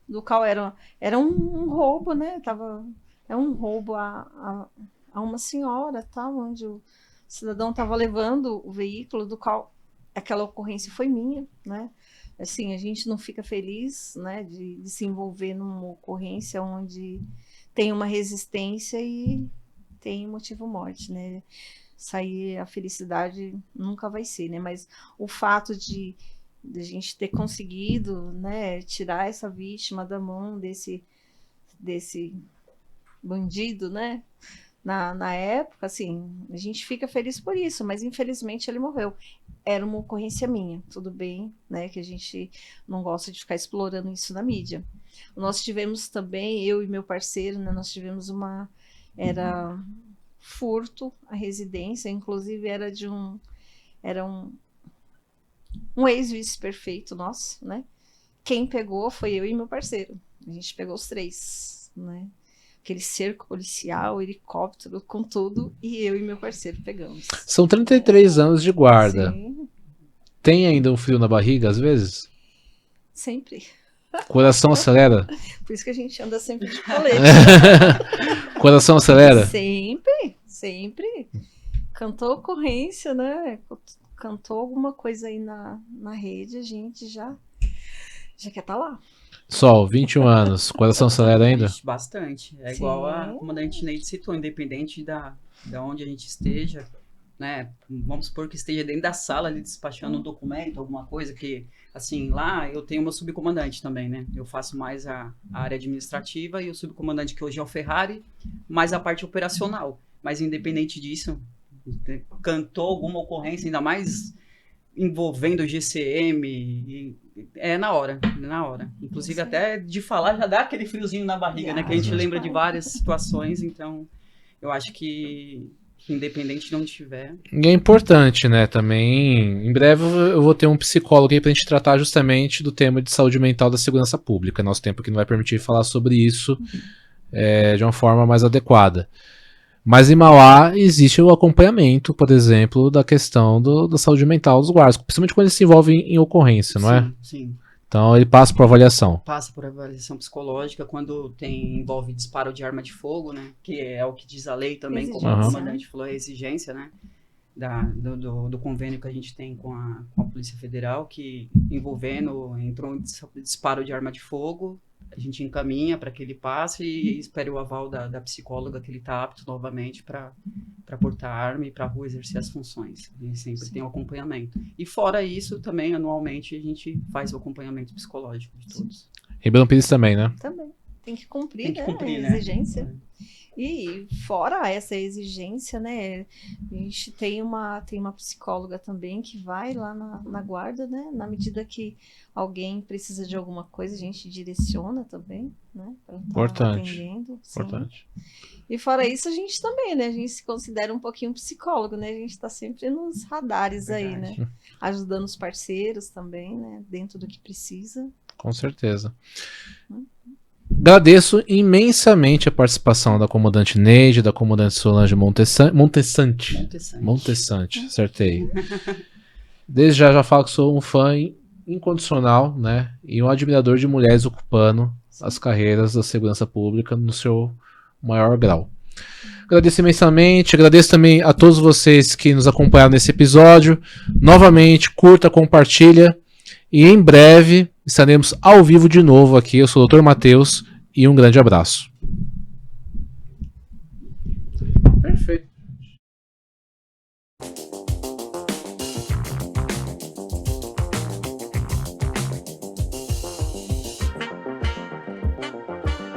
do qual era um roubo, né? É um roubo a uma senhora, tá? Onde o cidadão estava levando o veículo, do qual aquela ocorrência foi minha, né? Assim, a gente não fica feliz, né, de se envolver numa ocorrência onde tem uma resistência e tem motivo morte, né? Sair a felicidade nunca vai ser, né? Mas o fato de a gente ter conseguido, né, tirar essa vítima da mão desse bandido, né? Na época, assim, a gente fica feliz por isso, mas infelizmente ele morreu. Era uma ocorrência minha, tudo bem, né? Que a gente não gosta de ficar explorando isso na mídia. Nós tivemos também, eu e meu parceiro, né? Nós tivemos furto à residência, inclusive era um ex-vice-prefeito nosso, né? Quem pegou foi eu e meu parceiro. A gente pegou os 3, né? Aquele cerco policial, helicóptero, com tudo, e eu e meu parceiro pegamos. São 33 anos de guarda. Sim, Tem ainda um frio na barriga, às vezes? sempre. Coração acelera? Por isso que a gente anda sempre de colete. Coração acelera? Sempre. Cantou ocorrência, né? Cantou alguma coisa aí na rede, a gente já quer estar lá. Sol, 21 anos. Coração acelera ainda? Bastante. É Sim. igual a comandante Neide citou, independente da onde a gente esteja, né? Vamos supor que esteja dentro da sala ali despachando um documento, alguma coisa que, assim, lá eu tenho meu subcomandante também, né? Eu faço mais a área administrativa e o subcomandante que hoje é o Ferrari, mais a parte operacional. Mas independente disso, cantou alguma ocorrência, ainda mais envolvendo o GCM, é na hora. Inclusive, Sim. até de falar já dá aquele friozinho na barriga, né? Que a gente lembra de várias situações, então eu acho que independente de onde estiver. E é importante, né, também, em breve eu vou ter um psicólogo aí pra gente tratar justamente do tema de saúde mental da segurança pública. Nosso tempo aqui não vai permitir falar sobre isso de uma forma mais adequada. Mas em Mauá existe o acompanhamento, por exemplo, da questão da saúde mental dos guardas, principalmente quando eles se envolvem em ocorrência, não é? Sim. Então ele passa por avaliação. Passa por avaliação psicológica quando envolve disparo de arma de fogo, né? Que é o que diz a lei também, como o comandante falou, a exigência, né? Do convênio que a gente tem com a Polícia Federal, que entrou um disparo de arma de fogo, a gente encaminha para que ele passe e espere o aval da psicóloga que ele está apto novamente para portar arma e para a rua exercer as funções. A gente sempre tem um acompanhamento. E fora isso, também, anualmente, a gente faz o acompanhamento psicológico de todos. Ribeirão Pires também, né? Também. Tem que cumprir, né? A exigência. E fora essa exigência, né, a gente tem uma psicóloga também que vai lá na guarda, né, na medida que alguém precisa de alguma coisa, a gente direciona também, né, para estar atendendo. Sim. Importante. E fora isso, a gente também, né, a gente se considera um pouquinho psicólogo, né, a gente está sempre nos radares aí, né, ajudando os parceiros também, né, dentro do que precisa. Com certeza. Agradeço imensamente a participação da comandante Neide, da comandante Solange Montessante, acertei. Desde já falo que sou um fã incondicional, né, e um admirador de mulheres ocupando as carreiras da segurança pública no seu maior grau. Agradeço imensamente, agradeço também a todos vocês que nos acompanharam nesse episódio. Novamente, curta, compartilha. E em breve estaremos ao vivo de novo aqui. Eu sou o Dr. Matheus e um grande abraço.